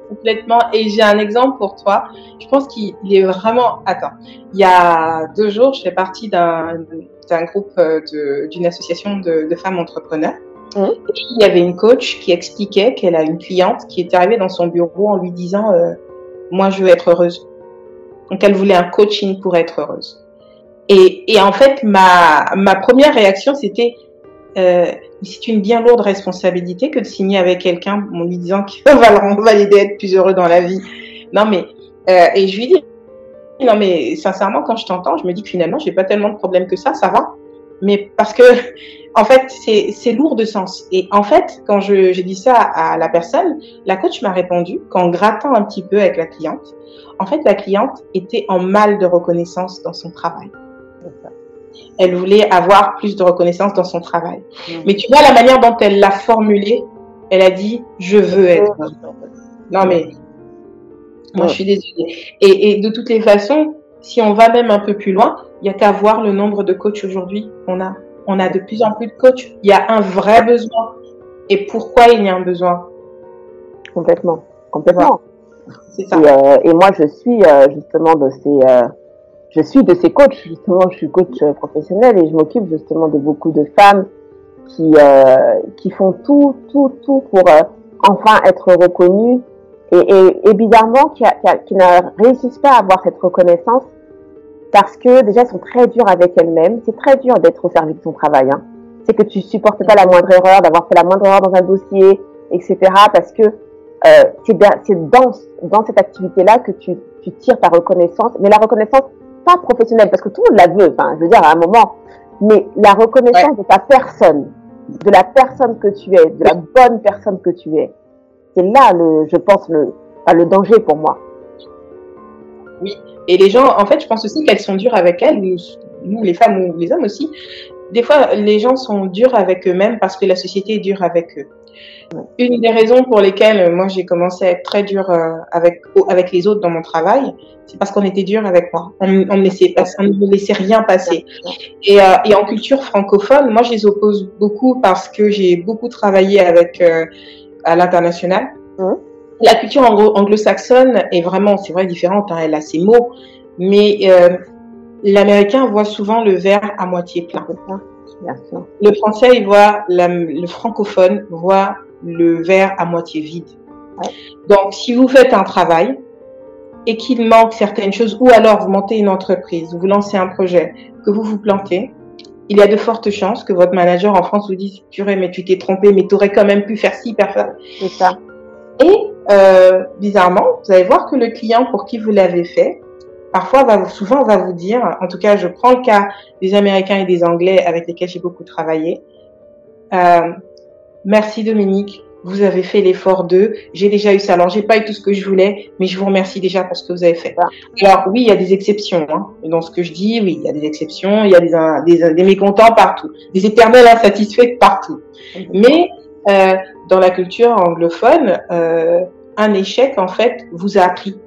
Complètement. Et j'ai un exemple pour toi. Je pense qu'il est vraiment... Attends. Il y a 2 jours, je fais partie d'un groupe d'une association de femmes entrepreneurs. Et il y avait une coach qui expliquait qu'elle a une cliente qui était arrivée dans son bureau en lui disant moi je veux être heureuse. Donc elle voulait un coaching pour être heureuse. Et en fait ma première réaction c'était c'est une bien lourde responsabilité que de signer avec quelqu'un en lui disant qu'il va l'aider à être plus heureux dans la vie. Non mais et je lui dis non mais sincèrement quand je t'entends je me dis que finalement j'ai pas tellement de problèmes que ça va. Mais parce que, en fait, c'est lourd de sens. Et en fait, quand j'ai dit ça à la personne, la coach m'a répondu qu'en grattant un petit peu avec la cliente, en fait, la cliente était en mal de reconnaissance dans son travail. Elle voulait avoir plus de reconnaissance dans son travail. Mais tu vois la manière dont elle l'a formulé, elle a dit « je veux être ». Non mais, moi je suis désolée. Et de toutes les façons, si on va même un peu plus loin, il n'y a qu'à voir le nombre de coachs aujourd'hui qu'on a. On a de plus en plus de coachs. Il y a un vrai besoin. Et pourquoi il y a un besoin? Complètement. Complètement. C'est ça. Et moi, je suis justement de ces coachs. Justement, je suis coach professionnel et je m'occupe justement de beaucoup de femmes qui font tout pour enfin être reconnues et bizarrement qui ne réussissent pas à avoir cette reconnaissance parce que déjà elles sont très dures avec elles-mêmes. C'est très dur d'être au service de son travail. C'est que tu supportes pas la moindre erreur, d'avoir fait la moindre erreur dans un dossier, etc. Parce que c'est dans cette activité-là que tu tires ta reconnaissance, mais la reconnaissance pas professionnelle, parce que tout le monde la veut, enfin, je veux dire à un moment, mais la reconnaissance de ta personne, de la personne que tu es, de la bonne personne que tu es. C'est là, je pense, le danger pour moi. Oui, et les gens, en fait, je pense aussi qu'elles sont dures avec elles, nous les femmes ou les hommes aussi, des fois, les gens sont durs avec eux-mêmes parce que la société est dure avec eux. Une des raisons pour lesquelles moi j'ai commencé à être très dure avec les autres dans mon travail, c'est parce qu'on était dur avec moi. On ne me laissait rien passer. Et en culture francophone, moi je les oppose beaucoup parce que j'ai beaucoup travaillé à l'international. La culture anglo-saxonne est vraiment, c'est vrai, différente. Hein, elle a ses mots, mais l'américain voit souvent le verre à moitié plein. Le français, le francophone voit le verre à moitié vide. Ouais. Donc, si vous faites un travail et qu'il manque certaines choses, ou alors vous montez une entreprise, vous lancez un projet, que vous vous plantez, il y a de fortes chances que votre manager en France vous dise « Purée, mais tu t'es trompé, mais tu aurais quand même pu faire ci, faire ça. » C'est ça. Et bizarrement, vous allez voir que le client pour qui vous l'avez fait, parfois, souvent, on va vous dire, en tout cas, je prends le cas des Américains et des Anglais avec lesquels j'ai beaucoup travaillé. Merci Dominique, vous avez fait l'effort j'ai déjà eu ça. Alors, j'ai pas eu tout ce que je voulais, mais je vous remercie déjà pour ce que vous avez fait. Alors, oui, il y a des exceptions. Hein. Dans ce que je dis, oui, il y a des exceptions, il y a des mécontents partout, des éternels insatisfaits partout. Mais dans la culture anglophone, un échec, en fait, vous a appris.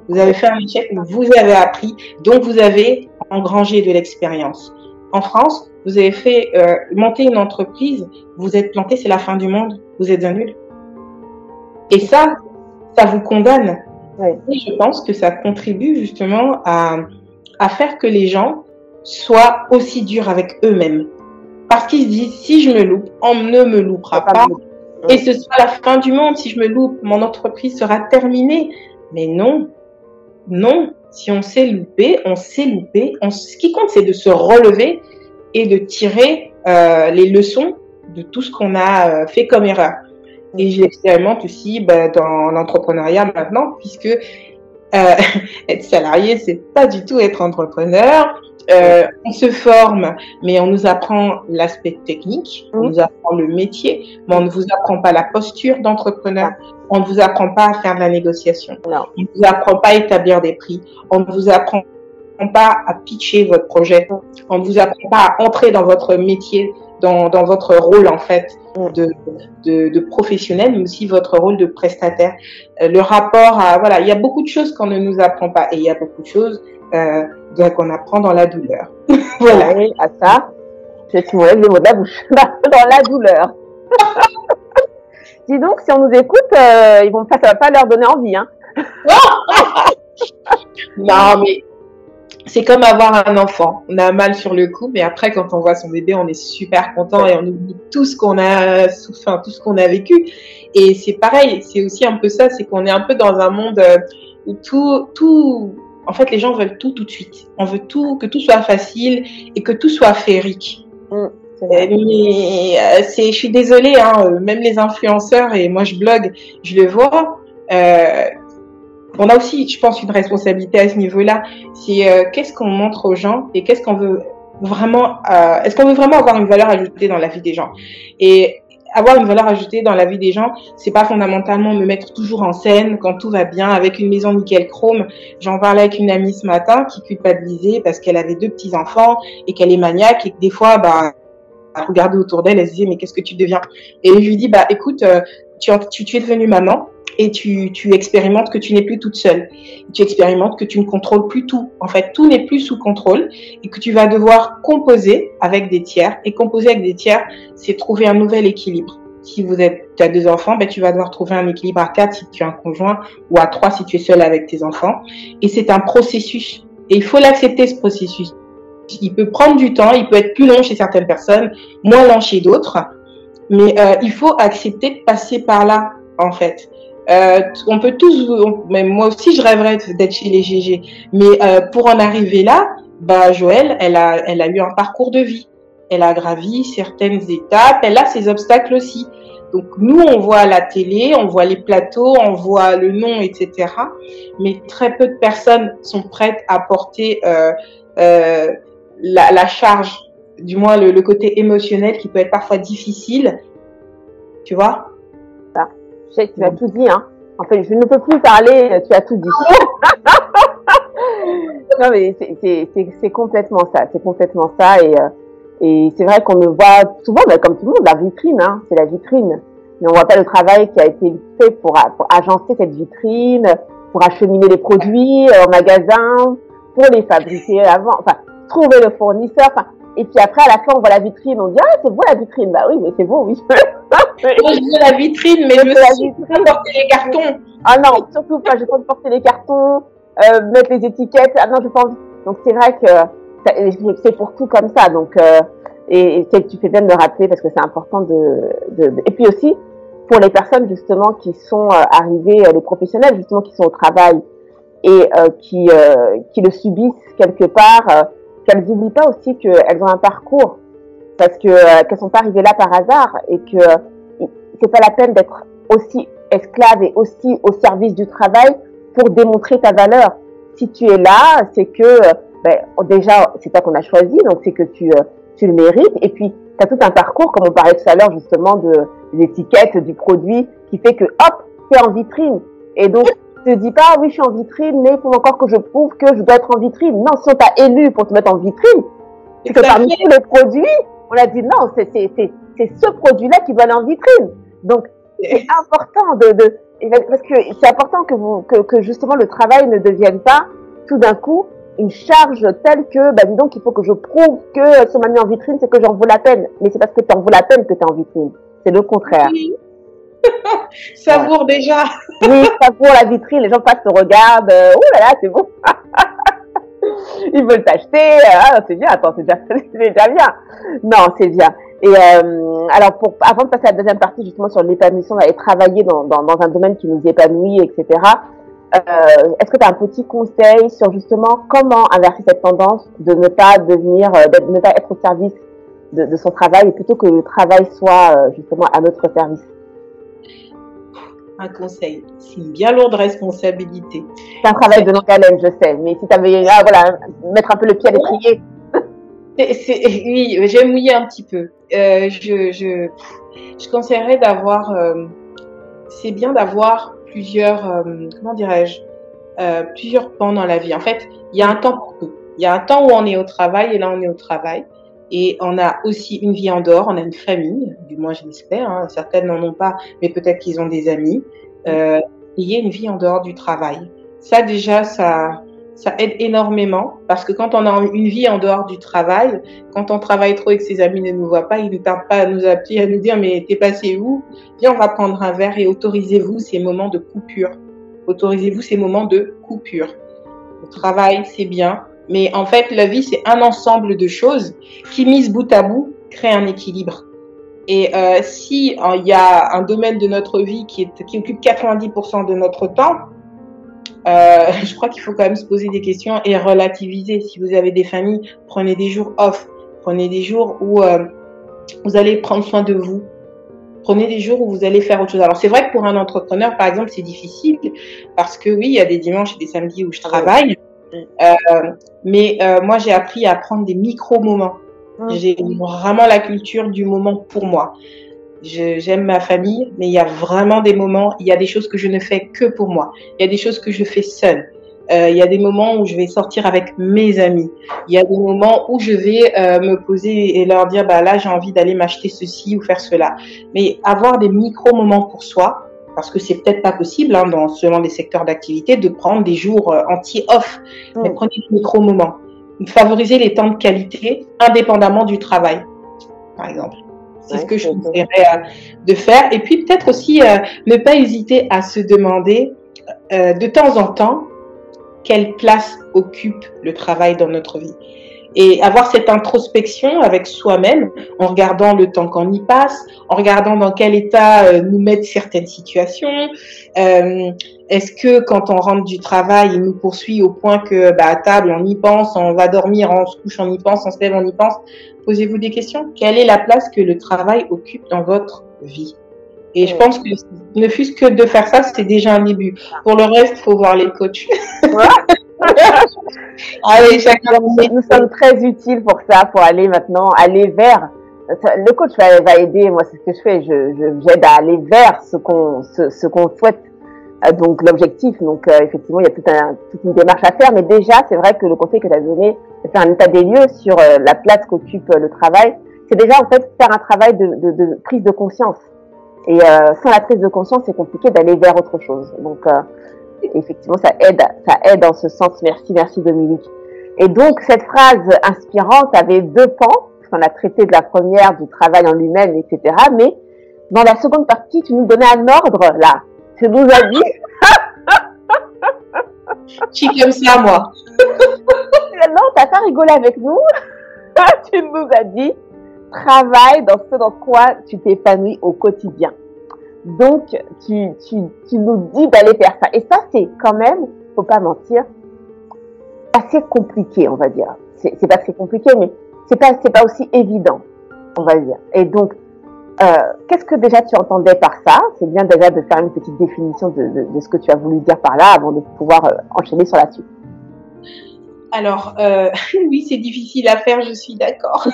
Vous avez fait un échec, vous avez appris, donc vous avez engrangé de l'expérience. En France, vous avez fait monter une entreprise, vous êtes planté, c'est la fin du monde, vous êtes un nul. Et ça vous condamne. Oui. Et je pense que ça contribue justement à faire que les gens soient aussi durs avec eux-mêmes. Parce qu'ils se disent, si je me loupe, on ne me loupera pas. Et ce sera la fin du monde. Si je me loupe, mon entreprise sera terminée. Mais non. Non, si on s'est loupé, on s'est loupé. Ce qui compte, c'est de se relever et de tirer les leçons de tout ce qu'on a fait comme erreur. Et je l'expérimente aussi dans l'entrepreneuriat maintenant, puisque être salarié, c'est pas du tout être entrepreneur. On se forme, mais on nous apprend l'aspect technique, on nous apprend le métier, mais on ne vous apprend pas la posture d'entrepreneur. On ne vous apprend pas à faire de la négociation. Non. On ne vous apprend pas à établir des prix. On ne vous apprend pas à pitcher votre projet. On ne vous apprend pas à entrer dans votre métier, dans votre rôle en fait de professionnel, mais aussi votre rôle de prestataire. Le rapport voilà, il y a beaucoup de choses qu'on ne nous apprend pas et il y a beaucoup de choses qu'on apprend dans la douleur. Voilà. Oui, à ça, tu m'enlèves les mots de la bouche. Dans la douleur. Dis donc, si on nous écoute, ça va pas leur donner envie, hein. Non, mais c'est comme avoir un enfant. On a mal sur le coup, mais après, quand on voit son bébé, on est super content et on oublie tout ce qu'on a tout ce qu'on a vécu. Et c'est pareil, c'est aussi un peu ça, c'est qu'on est un peu dans un monde où tout, en fait, les gens veulent tout de suite. On veut que tout soit facile et que tout soit féerique. Mais je suis désolée, hein, même les influenceurs, et moi je blogue, je le vois, on a aussi, je pense, une responsabilité à ce niveau-là. C'est qu'est-ce qu'on montre aux gens et qu'est-ce qu'on veut vraiment, est-ce qu'on veut vraiment avoir une valeur ajoutée dans la vie des gens? Et avoir une valeur ajoutée dans la vie des gens, c'est pas fondamentalement me mettre toujours en scène quand tout va bien avec une maison nickel chrome. J'en parlais avec une amie ce matin qui culpabilisait parce qu'elle avait 2 petits-enfants et qu'elle est maniaque et que des fois, à regarder autour d'elle, elle se disait mais qu'est-ce que tu deviens? Et je lui dis écoute, tu es devenue maman et tu expérimentes que tu n'es plus toute seule. Tu expérimentes que tu ne contrôles plus tout. En fait, tout n'est plus sous contrôle et que tu vas devoir composer avec des tiers. Et composer avec des tiers, c'est trouver un nouvel équilibre. Si tu as 2 enfants, tu vas devoir trouver un équilibre à 4 si tu as un conjoint ou à 3 si tu es seule avec tes enfants. Et c'est un processus. Et il faut l'accepter, ce processus. Il peut prendre du temps, il peut être plus long chez certaines personnes, moins long chez d'autres, mais il faut accepter de passer par là, en fait. On peut tous, même moi aussi, je rêverais d'être chez les GG, mais pour en arriver là, Joëlle, elle a eu un parcours de vie, elle a gravi certaines étapes, elle a ses obstacles aussi. Donc nous, on voit la télé, on voit les plateaux, on voit le nom, etc. Mais très peu de personnes sont prêtes à porter la charge, du moins le côté émotionnel qui peut être parfois difficile, tu vois. Je sais que tu as tout dit, hein. En fait, je ne peux plus parler, tu as tout dit. Non, mais c'est complètement ça, et Et c'est vrai qu'on me voit souvent, comme tout le monde, la vitrine, hein, c'est la vitrine. Mais on voit pas le travail qui a été fait pour agencer cette vitrine, pour acheminer les produits au magasin, pour les fabriquer avant, enfin, trouver le fournisseur, enfin, et puis après, à la fin, on voit la vitrine, on dit, ah, c'est beau la vitrine. Bah oui, mais c'est beau, oui. Moi, je veux la vitrine, mais je veux pas porter les cartons. Ah non, surtout pas, j'ai pas envie de porter les cartons, mettre les étiquettes. Ah non, j'ai pas envie. Donc c'est vrai que c'est pour tout comme ça. Donc, et tu fais bien de le rappeler parce que c'est important et puis aussi, pour les personnes justement qui sont arrivées, les professionnels justement qui sont au travail et qui le subissent quelque part, qu'elles n'oublient pas aussi qu'elles ont un parcours parce que qu'elles sont pas arrivées là par hasard et que c'est pas la peine d'être aussi esclave et aussi au service du travail pour démontrer ta valeur. Si tu es là, c'est que déjà c'est toi qu'on a choisi, donc c'est que tu le mérites et puis tu as tout un parcours comme on parlait tout à l'heure justement des étiquettes du produit qui fait que hop, tu es en vitrine et donc te dis pas, oui, je suis en vitrine, mais il faut encore que je prouve que je dois être en vitrine. Non, si on t'a élu pour te mettre en vitrine, c'est que parmi tous les produits, on a dit non, c'est ce produit-là qui va aller en vitrine. Donc, c'est important parce que c'est important que justement le travail ne devienne pas tout d'un coup une charge telle que, dis donc, il faut que je prouve que si on m'a mis en vitrine, c'est que j'en vaux la peine. Mais c'est parce que tu en vaux la peine que tu es en vitrine. C'est le contraire. Oui. Savoure déjà. Oui, savoure la vitrine, les gens passent, te regardent, oh là là, c'est beau. Ils veulent t'acheter, c'est bien, attends, c'est déjà bien. Non, c'est bien. Et alors, avant de passer à la deuxième partie, justement, sur l'épanouissement, d'aller travailler dans un domaine qui nous épanouit, etc., est-ce que tu as un petit conseil sur justement comment inverser cette tendance de ne pas ne pas être au service de son travail et plutôt que le travail soit justement à notre service? Un conseil, c'est une bien lourde responsabilité. C'est un travail de longue haleine, je sais, mais si tu avais, mettre un peu le pied à l'étrier. Oui, j'ai mouillé un petit peu. Je conseillerais d'avoir, c'est bien d'avoir plusieurs, comment dirais-je, plusieurs pans dans la vie. En fait, il y a un temps pour tout. Il y a un temps où on est au travail et là on est au travail. Et on a aussi une vie en dehors, on a une famille, du moins je l'espère, hein. Certaines n'en ont pas, mais peut-être qu'ils ont des amis. Il y a une vie en dehors du travail. Ça déjà, ça aide énormément parce que quand on a une vie en dehors du travail, quand on travaille trop et que ses amis ne nous voient pas, ils ne tardent pas à nous appeler, à nous dire mais t'es passé où? Viens, on va prendre un verre et autorisez-vous ces moments de coupure. Autorisez-vous ces moments de coupure. Le travail, c'est bien. Mais en fait, la vie, c'est un ensemble de choses qui, mises bout à bout, créent un équilibre. Et si il y a un domaine de notre vie qui occupe 90% de notre temps, je crois qu'il faut quand même se poser des questions et relativiser. Si vous avez des familles, prenez des jours off. Prenez des jours où vous allez prendre soin de vous. Prenez des jours où vous allez faire autre chose. Alors, c'est vrai que pour un entrepreneur, par exemple, c'est difficile parce que oui, il y a des dimanches et des samedis où je travaille. Mais moi j'ai appris à prendre des micro-moments. J'ai vraiment la culture du moment pour moi. J'aime ma famille, mais il y a vraiment des moments, il y a des choses que je ne fais que pour moi. Il y a des choses que je fais seule. Il y a des moments où je vais sortir avec mes amis. Il y a des moments où je vais me poser et leur dire là j'ai envie d'aller m'acheter ceci ou faire cela. Mais avoir des micro-moments pour soi, parce que c'est peut-être pas possible selon les secteurs d'activité de prendre des jours entiers off. Mais prenez des micro-moments. Favoriser les temps de qualité indépendamment du travail, par exemple. C'est ce que je conseillerais de faire. Et puis peut-être aussi ne pas hésiter à se demander de temps en temps quelle place occupe le travail dans notre vie. Et avoir cette introspection avec soi-même en regardant le temps qu'on y passe, en regardant dans quel état nous mettent certaines situations. Est-ce que quand on rentre du travail, il nous poursuit au point que à table on y pense, on va dormir, on se couche, on y pense, on se lève, on y pense. Posez-vous des questions. Quelle est la place que le travail occupe dans votre vie? Et je pense que ne fût-ce que de faire ça, c'est déjà un début. Pour le reste, faut voir les coachs. Allez, nous sommes très utiles pour ça, pour aller vers. Le coach va aider. Moi, c'est ce que je fais. J'aide à aller vers ce qu'on souhaite, Donc l'objectif, effectivement, il y a toute une démarche à faire, mais déjà, c'est vrai que le conseil que tu as donné, de faire un état des lieux sur la place qu'occupe le travail, c'est déjà en fait faire un travail de prise de conscience. Et sans la prise de conscience, c'est compliqué d'aller vers autre chose. Donc effectivement, ça aide en ce sens. Merci Dominique. Et donc cette phrase inspirante avait deux pans, parce qu'on a traité de la première, du travail en lui-même, etc. Mais dans la seconde partie, tu nous donnais un ordre là. Tu nous as dit. Je suis comme ça, moi. Non, t'as pas rigolé avec nous. Tu nous as dit travaille dans ce dans quoi tu t'épanouis au quotidien. Donc, tu nous dis d'aller faire ça. Et ça, c'est quand même, faut pas mentir, assez compliqué, on va dire. C'est pas que c'est compliqué, mais c'est pas aussi évident, on va dire. Et donc, qu'est-ce que déjà tu entendais par ça? C'est bien déjà de faire une petite définition de ce que tu as voulu dire par là avant de pouvoir enchaîner sur la suite. Alors, oui, c'est difficile à faire, je suis d'accord.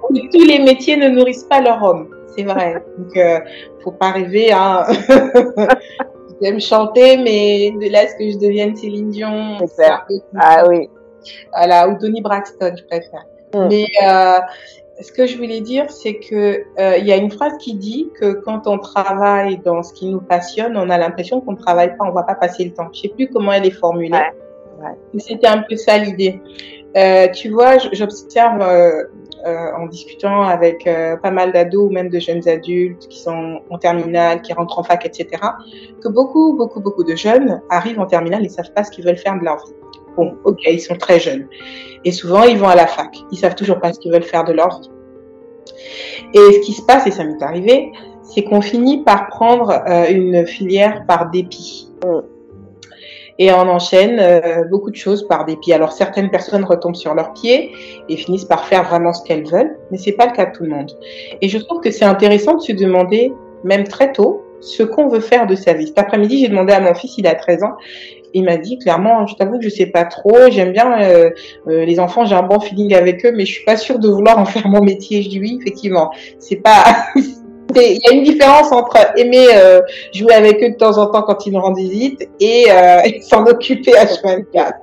Tous les métiers ne nourrissent pas leur homme, c'est vrai. Donc, faut pas rêver, hein. J'aime chanter, mais de là à ce que je devienne Céline Dion, c'est ça. Ah oui. Voilà, ou Toni Braxton, je préfère. Mais ce que je voulais dire, c'est que il y a une phrase qui dit que quand on travaille dans ce qui nous passionne, on a l'impression qu'on ne travaille pas, on va pas passer le temps. Je sais plus comment elle est formulée. Ouais. C'était un peu ça l'idée. Tu vois, j'observe en discutant avec pas mal d'ados ou même de jeunes adultes qui sont en terminale, qui rentrent en fac, etc., que beaucoup de jeunes arrivent en terminale et savent pas ce qu'ils veulent faire de leur vie. Bon, ok, ils sont très jeunes. Et souvent, ils vont à la fac. Ils savent toujours pas ce qu'ils veulent faire de leur vie. Et ce qui se passe, et ça m'est arrivé, c'est qu'on finit par prendre une filière par dépit. Et on enchaîne beaucoup de choses par dépit. Alors, certaines personnes retombent sur leurs pieds et finissent par faire vraiment ce qu'elles veulent, mais c'est pas le cas de tout le monde. Et je trouve que c'est intéressant de se demander, même très tôt, ce qu'on veut faire de sa vie. Cet après-midi, j'ai demandé à mon fils, il a 13 ans, il m'a dit clairement, je t'avoue que je sais pas trop, j'aime bien les enfants, j'ai un bon feeling avec eux, mais je suis pas sûre de vouloir en faire mon métier. Je dis oui, effectivement, c'est pas... Il y a une différence entre aimer jouer avec eux de temps en temps quand ils nous rendent visite et s'en occuper H24.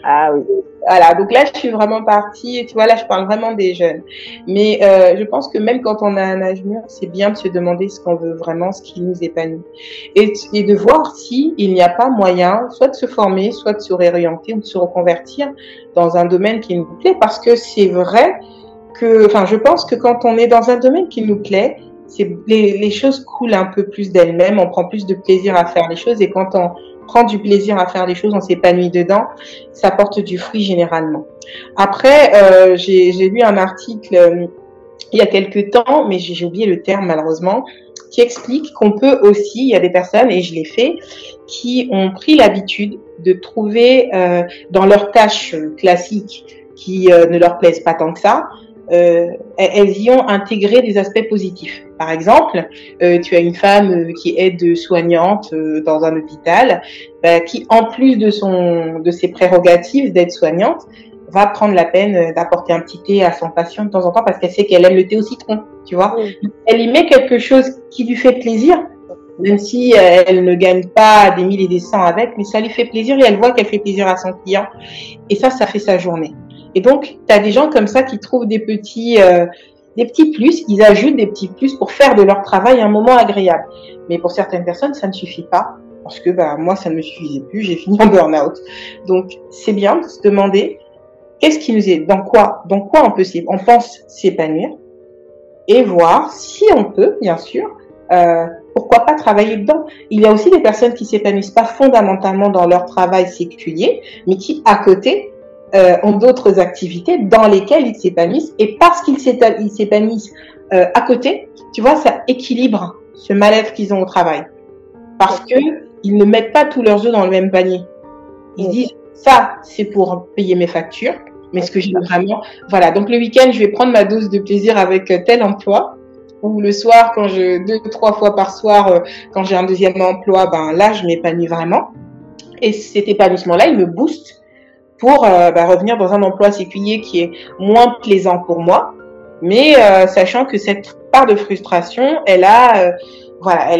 Ah oui. Voilà, donc là, je suis vraiment partie, et tu vois, là, je parle vraiment des jeunes. Mais je pense que même quand on a un âge mûr, c'est bien de se demander ce qu'on veut vraiment, ce qui nous épanouit. Et de voir si il n'y a pas moyen, soit de se former, soit de se réorienter ou de se reconvertir dans un domaine qui nous plaît, parce que c'est vrai que, enfin, je pense que quand on est dans un domaine qui nous plaît, les choses coulent un peu plus d'elles-mêmes, on prend plus de plaisir à faire les choses, et quand on prend du plaisir à faire les choses, on s'épanouit dedans, ça porte du fruit généralement. Après, j'ai lu un article il y a quelques temps, mais j'ai oublié le terme malheureusement, qui explique qu'on peut aussi, il y a des personnes, et je l'ai fait, qui ont pris l'habitude de trouver dans leurs tâches classiques qui ne leur plaisent pas tant que ça, elles y ont intégré des aspects positifs. Par exemple, tu as une femme qui est soignante dans un hôpital, qui en plus de ses prérogatives d'être soignante, va prendre la peine d'apporter un petit thé à son patient de temps en temps parce qu'elle sait qu'elle aime le thé au citron, tu vois. Elle y met quelque chose qui lui fait plaisir, même si elle ne gagne pas des 1000 et des 100 avec, mais ça lui fait plaisir et elle voit qu'elle fait plaisir à son client. Et ça fait sa journée. Et donc, tu as des gens comme ça qui trouvent des petits plus, ils ajoutent des petits plus pour faire de leur travail un moment agréable. Mais pour certaines personnes, ça ne suffit pas. Parce que moi, ça ne me suffisait plus, j'ai fini en burn-out. Donc, c'est bien de se demander qu'est-ce qui nous est, dans quoi on pense s'épanouir, et voir si on peut, bien sûr, pourquoi pas travailler dedans. Il y a aussi des personnes qui s'épanouissent pas fondamentalement dans leur travail séculier, mais qui, à côté, ont d'autres activités dans lesquelles ils s'épanouissent, et parce qu'ils s'épanouissent à côté, tu vois, ça équilibre ce mal-être qu'ils ont au travail. Parce que ils ne mettent pas tous leurs œufs dans le même panier. Ils disent, ça, c'est pour payer mes factures, mais ce que j'ai vraiment, voilà. Donc le week-end, je vais prendre ma dose de plaisir avec tel emploi, ou le soir, 2-3 fois par soir, quand j'ai un deuxième emploi, là, je m'épanouis vraiment. Et cet épanouissement-là, il me booste pour revenir dans un emploi séculier qui est moins plaisant pour moi, mais sachant que cette part de frustration, elle a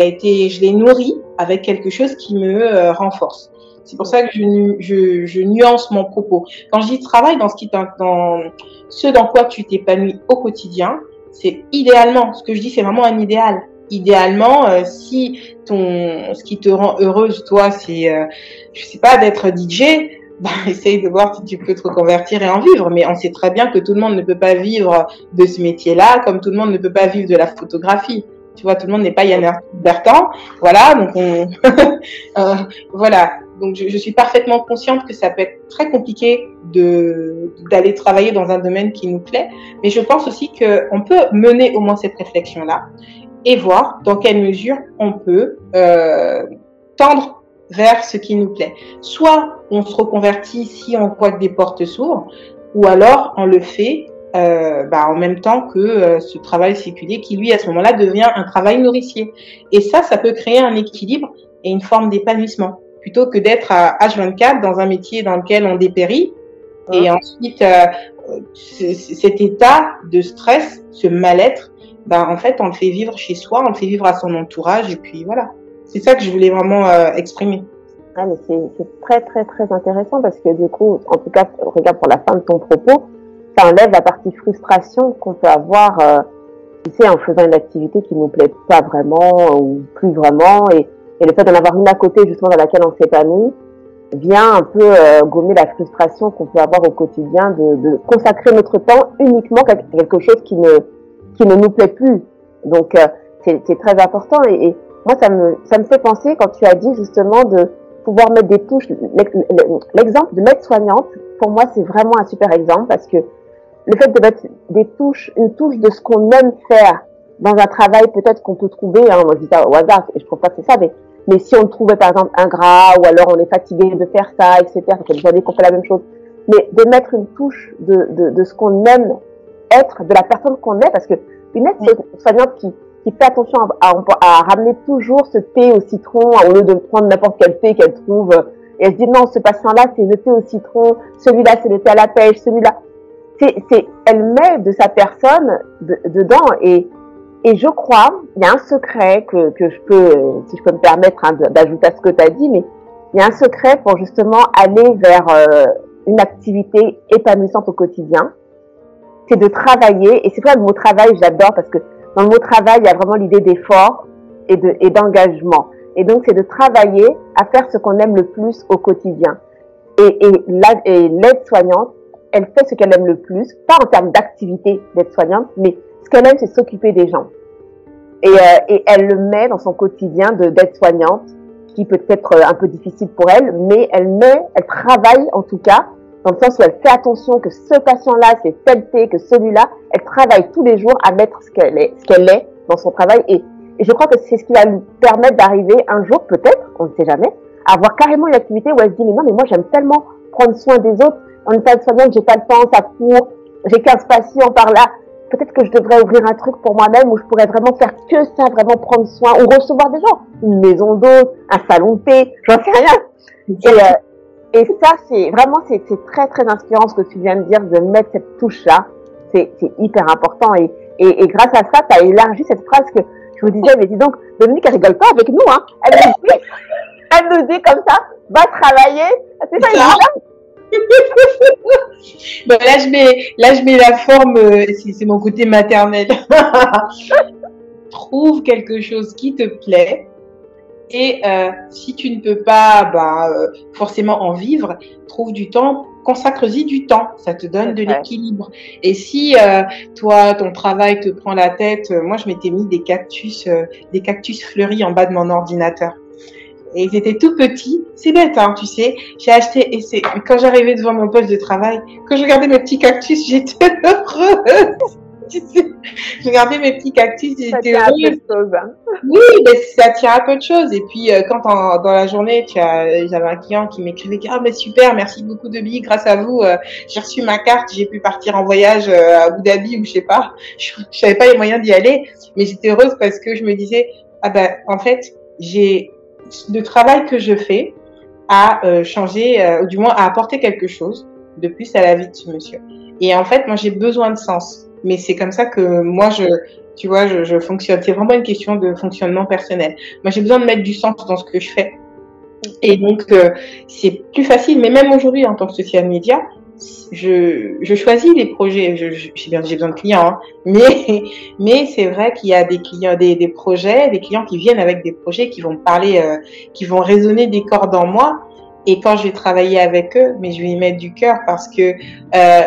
été, je l'ai nourrie avec quelque chose qui me renforce. C'est pour ça que je nuance mon propos. Quand je dis travail, dans ce dans quoi tu t'épanouis au quotidien, c'est idéalement, ce que je dis, c'est vraiment un idéal. Idéalement, si ce qui te rend heureuse, toi, c'est, je sais pas, d'être DJ, essaye de voir si tu peux te reconvertir et en vivre. Mais on sait très bien que tout le monde ne peut pas vivre de ce métier-là, comme tout le monde ne peut pas vivre de la photographie. Tu vois, tout le monde n'est pas Yann Bertrand. Voilà, donc voilà. Donc je suis parfaitement consciente que ça peut être très compliqué d'aller travailler dans un domaine qui nous plaît, mais je pense aussi qu'on peut mener au moins cette réflexion-là et voir dans quelle mesure on peut tendre vers ce qui nous plaît. Soit on se reconvertit si on voit que des portes s'ouvrent, ou alors on le fait en même temps que ce travail séculier qui, lui, à ce moment-là, devient un travail nourricier. Et ça peut créer un équilibre et une forme d'épanouissement, plutôt que d'être à H24 dans un métier dans lequel on dépérit. Et ensuite, cet état de stress, ce mal-être, en fait, on le fait vivre chez soi, on le fait vivre à son entourage, et puis voilà. C'est ça que je voulais vraiment exprimer. Ah, mais c'est très, très, très intéressant parce que du coup, en tout cas, regarde pour la fin de ton propos, ça enlève la partie frustration qu'on peut avoir, tu sais, en faisant une activité qui nous plaît pas vraiment ou plus vraiment, et le fait d'en avoir une à côté, justement, dans laquelle on s'épanouit, vient un peu gommer la frustration qu'on peut avoir au quotidien de consacrer notre temps uniquement à quelque chose qui ne nous plaît plus. Donc, c'est très important, et moi, ça me fait penser, quand tu as dit justement de pouvoir mettre des touches, l'exemple de l'aide-soignante, pour moi, c'est vraiment un super exemple, parce que le fait de mettre une touche de ce qu'on aime faire dans un travail peut-être qu'on peut trouver, moi je dis ça au hasard, et je trouve pas que c'est ça, mais si on le trouvait par exemple ingrat, ou alors on est fatigué de faire ça, etc., ça fait des années qu'on fait la même chose, mais de mettre une touche de ce qu'on aime être, de la personne qu'on est, parce que une aide-soignante qui fait attention à ramener toujours ce thé au citron au lieu de prendre n'importe quel thé qu'elle trouve, et elle se dit non, ce patient-là c'est le thé au citron, celui-là c'est le thé à la pêche, celui-là, elle met de sa personne dedans, et je crois, il y a un secret que je peux, si je peux me permettre d'ajouter à ce que tu as dit, mais il y a un secret pour justement aller vers une activité épanouissante au quotidien, c'est de travailler, et c'est vrai le mot travail, j'adore, parce que dans le mot travail, il y a vraiment l'idée d'effort et d'engagement. Et donc, c'est de travailler à faire ce qu'on aime le plus au quotidien. Et l'aide-soignante, elle fait ce qu'elle aime le plus, pas en termes d'activité d'aide-soignante, mais ce qu'elle aime, c'est s'occuper des gens. Et elle le met dans son quotidien d'aide-soignante, qui peut être un peu difficile pour elle, mais elle travaille en tout cas, dans le sens où elle fait attention que ce patient-là, c'est tel thé, que celui-là, elle travaille tous les jours à mettre ce qu'elle est dans son travail, et je crois que c'est ce qui va lui permettre d'arriver un jour, peut-être, on ne sait jamais, à avoir carrément une activité où elle se dit, mais non, mais moi j'aime tellement prendre soin des autres, en étant aide-soignante, j'ai pas le temps, ça court, j'ai 15 patients par là, peut-être que je devrais ouvrir un truc pour moi-même où je pourrais vraiment faire que ça, vraiment prendre soin, ou recevoir des gens, une maison d'hôte, un salon de thé, j'en sais rien. Et ça, c'est très, très inspirant ce que tu viens de dire, de mettre cette touche-là. C'est hyper important. Et grâce à ça, tu as élargi cette phrase que je vous disais, mais dis donc, Dominique, elle rigole pas avec nous, hein. Elle nous dit comme ça, va travailler. C'est ça, là, je mets la forme, c'est mon côté maternel. Trouve quelque chose qui te plaît. Et si tu ne peux pas forcément en vivre, trouve du temps, consacre-y du temps, ça te donne de l'équilibre. Et si toi, ton travail te prend la tête, moi je m'étais mis des cactus fleuris en bas de mon ordinateur. Et ils étaient tout petits, c'est bête, hein, tu sais. J'ai acheté, et quand j'arrivais devant mon poste de travail, quand je regardais mes petits cactus, j'étais heureuse. Je regardais mes petits cactus, j'étais heureuse. Oui, mais ça tient à peu de choses. Et puis, quand dans la journée, j'avais un client qui m'écrivait, mais super, merci beaucoup Dominique, grâce à vous, j'ai reçu ma carte, j'ai pu partir en voyage à Abu Dhabi ou je sais pas. Je savais pas les moyens d'y aller, mais j'étais heureuse parce que je me disais, en fait, le travail que je fais a changé, ou du moins a apporté quelque chose de plus à la vie de ce monsieur. Et en fait, moi, j'ai besoin de sens. mais c'est comme ça que moi, tu vois, je fonctionne. C'est vraiment une question de fonctionnement personnel. Moi, j'ai besoin de mettre du sens dans ce que je fais. Et donc, c'est plus facile. Mais même aujourd'hui, en tant que social media, je choisis les projets. J'ai besoin de clients, hein. Mais c'est vrai qu'il y a des clients, des projets, des clients qui viennent avec des projets qui vont me parler, qui vont résonner des cordes en moi. Et quand je vais travailler avec eux, mais je vais y mettre du cœur parce que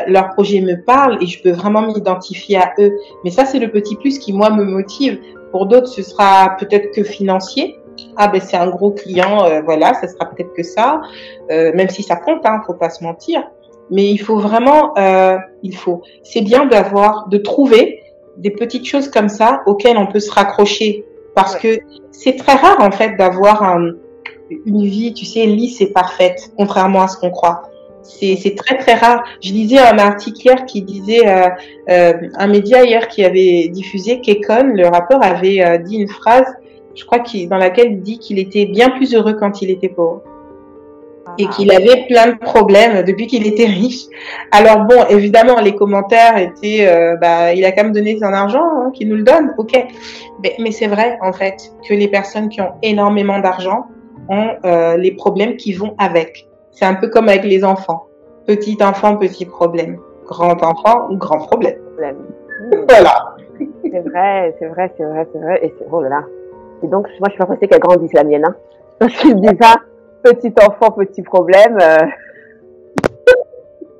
leur projet me parle et je peux vraiment m'identifier à eux. Mais ça, c'est le petit plus qui, moi, me motive. Pour d'autres, ce sera peut-être que financier. Ah ben c'est un gros client, voilà, ça sera peut-être que ça. Même si ça compte, hein, faut pas se mentir. Mais il faut vraiment, c'est bien de trouver des petites choses comme ça auxquelles on peut se raccrocher. Parce que c'est très rare, en fait, d'avoir une vie, tu sais, lisse et parfaite, contrairement à ce qu'on croit. C'est très très rare. Je lisais un article hier qui disait, un média hier qui avait diffusé qu'Akon, le rappeur, avait dit une phrase, je crois dans laquelle il dit qu'il était bien plus heureux quand il était pauvre. Et qu'il avait plein de problèmes depuis qu'il était riche. Alors bon, évidemment, les commentaires étaient, il a quand même donné son argent, hein, qu'il nous le donne, ok. Mais c'est vrai, en fait, que les personnes qui ont énormément d'argent ont les problèmes qui vont avec. C'est un peu comme avec les enfants. Petit enfant, petit problème. Grand enfant, grand problème. Voilà. C'est vrai. Et oh là là. Et donc, moi, je suis pas pressée qu'elle grandisse, la mienne, hein. Parce qu'il dit ça, petit enfant, petit problème.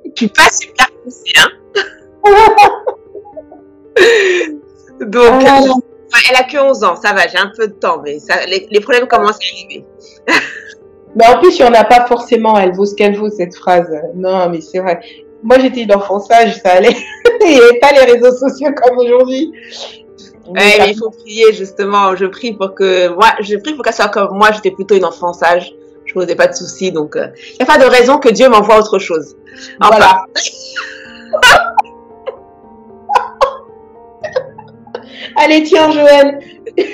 Je suis pas super poussée, hein. Donc, elle a que 11 ans, ça va, j'ai un peu de temps, mais les problèmes commencent à arriver. Mais en plus, il n'y en a pas forcément, elle vaut ce qu'elle vaut, cette phrase. Non, mais c'est vrai. Moi, j'étais une enfant sage, ça allait. Il n'y avait pas les réseaux sociaux comme aujourd'hui. Mais il faut prier, justement. Je prie pour qu'elle soit comme moi. J'étais plutôt une enfant sage. Je ne me posais pas de soucis. Donc, il n'y a pas de raison que Dieu m'envoie autre chose. Enfin. Voilà. Allez, tiens, Joël.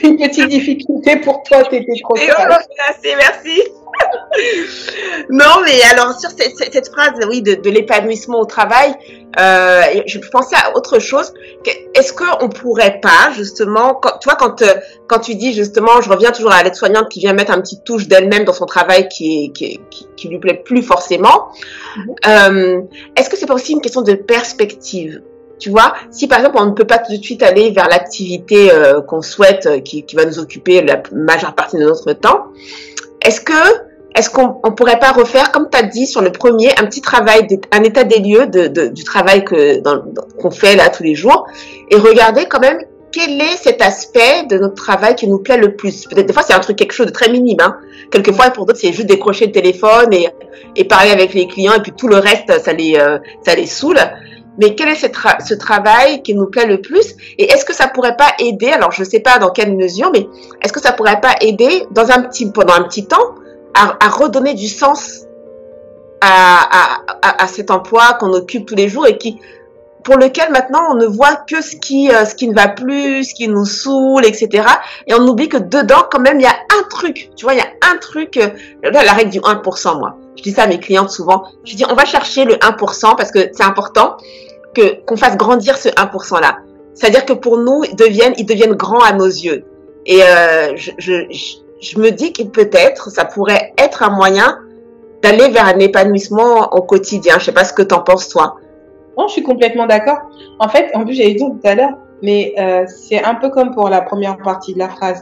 Une petite difficulté pour toi. T'étais trop sage. Merci. Non, mais alors, sur cette phrase, oui, de l'épanouissement au travail, je pensais à autre chose. Est-ce qu'on pourrait pas, justement, quand tu dis, justement, je reviens toujours à l'aide-soignante qui vient mettre un petit touche d'elle-même dans son travail qui lui plaît plus forcément, est-ce que c'est pas aussi une question de perspective? Tu vois, si par exemple on ne peut pas tout de suite aller vers l'activité qu'on souhaite, qui va nous occuper la majeure partie de notre temps, est-ce qu'on pourrait pas refaire, comme tu as dit sur le premier, un petit travail, un état des lieux du travail qu'on fait là tous les jours, et regarder quand même quel est cet aspect de notre travail qui nous plaît le plus. Peut-être des fois c'est quelque chose de très minime, hein. Quelquefois pour d'autres c'est juste décrocher le téléphone et parler avec les clients, et puis tout le reste ça les saoule. Mais quel est ce travail qui nous plaît le plus? Et est-ce que ça pourrait pas aider, alors je sais pas dans quelle mesure, mais est-ce que ça pourrait pas aider pendant un petit temps à redonner du sens à cet emploi qu'on occupe tous les jours et pour lequel maintenant on ne voit que ce qui ne va plus, ce qui nous saoule, etc. Et on oublie que dedans quand même il y a un truc, tu vois, il y a un truc, là, la règle du 1%, moi. Je dis ça à mes clientes souvent. Je dis on va chercher le 1% parce que c'est important qu'on fasse grandir ce 1% là. C'est-à-dire que pour nous, ils deviennent grands à nos yeux. Et je me dis que peut-être ça pourrait être un moyen d'aller vers un épanouissement au quotidien. Je sais pas ce que t'en penses, toi. Non, je suis complètement d'accord. En fait, en plus, j'avais dit tout à l'heure, mais c'est un peu comme pour la première partie de la phrase.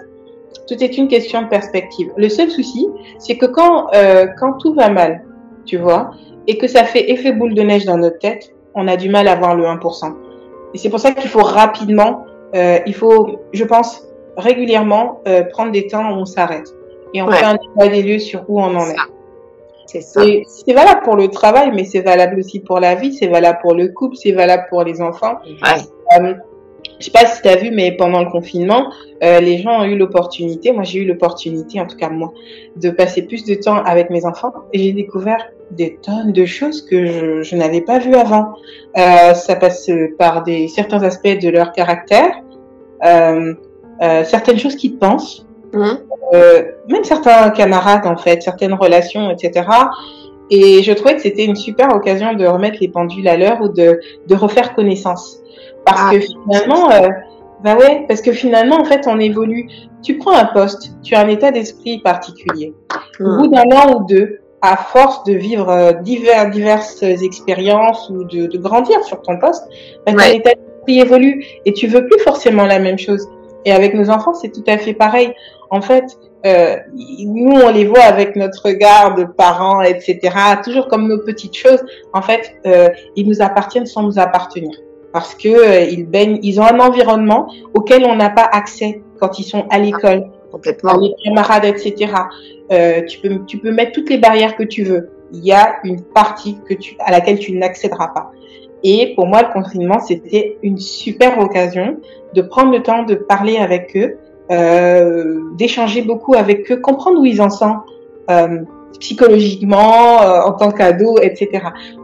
Tout est une question de perspective. Le seul souci, c'est que quand tout va mal, tu vois, et que ça fait effet boule de neige dans notre tête, on a du mal à voir le 1%. Et c'est pour ça qu'il faut rapidement, je pense, régulièrement prendre des temps où on s'arrête. Et on fait un état des lieux sur où on en est. C'est ça. Et c'est valable pour le travail, mais c'est valable aussi pour la vie, c'est valable pour le couple, c'est valable pour les enfants. Ouais. Je sais pas si tu as vu, mais pendant le confinement, les gens ont eu l'opportunité, moi j'ai eu l'opportunité, en tout cas moi, de passer plus de temps avec mes enfants et j'ai découvert des tonnes de choses que je n'avais pas vues avant. Ça passe par certains aspects de leur caractère, certaines choses qu'ils pensent, même certains camarades en fait, certaines relations, etc. Et je trouvais que c'était une super occasion de remettre les pendules à l'heure ou de refaire connaissance. Parce que finalement, bah ouais, parce que finalement, en fait, on évolue. Tu prends un poste, tu as un état d'esprit particulier. Au bout d'un an ou deux, à force de vivre diverses expériences ou de grandir sur ton poste, bah, ton état d'esprit évolue et tu veux plus forcément la même chose. Et avec nos enfants, c'est tout à fait pareil. En fait, nous, on les voit avec notre regard de parents, etc., toujours comme nos petites choses. En fait, ils nous appartiennent sans nous appartenir. Parce que ils ont un environnement auquel on n'a pas accès quand ils sont à l'école, les camarades, etc. Tu peux mettre toutes les barrières que tu veux. Il y a une partie à laquelle tu n'accéderas pas. Et pour moi, le confinement, c'était une super occasion de prendre le temps de parler avec eux, d'échanger beaucoup avec eux, comprendre où ils en sont psychologiquement, en tant qu'ado, etc.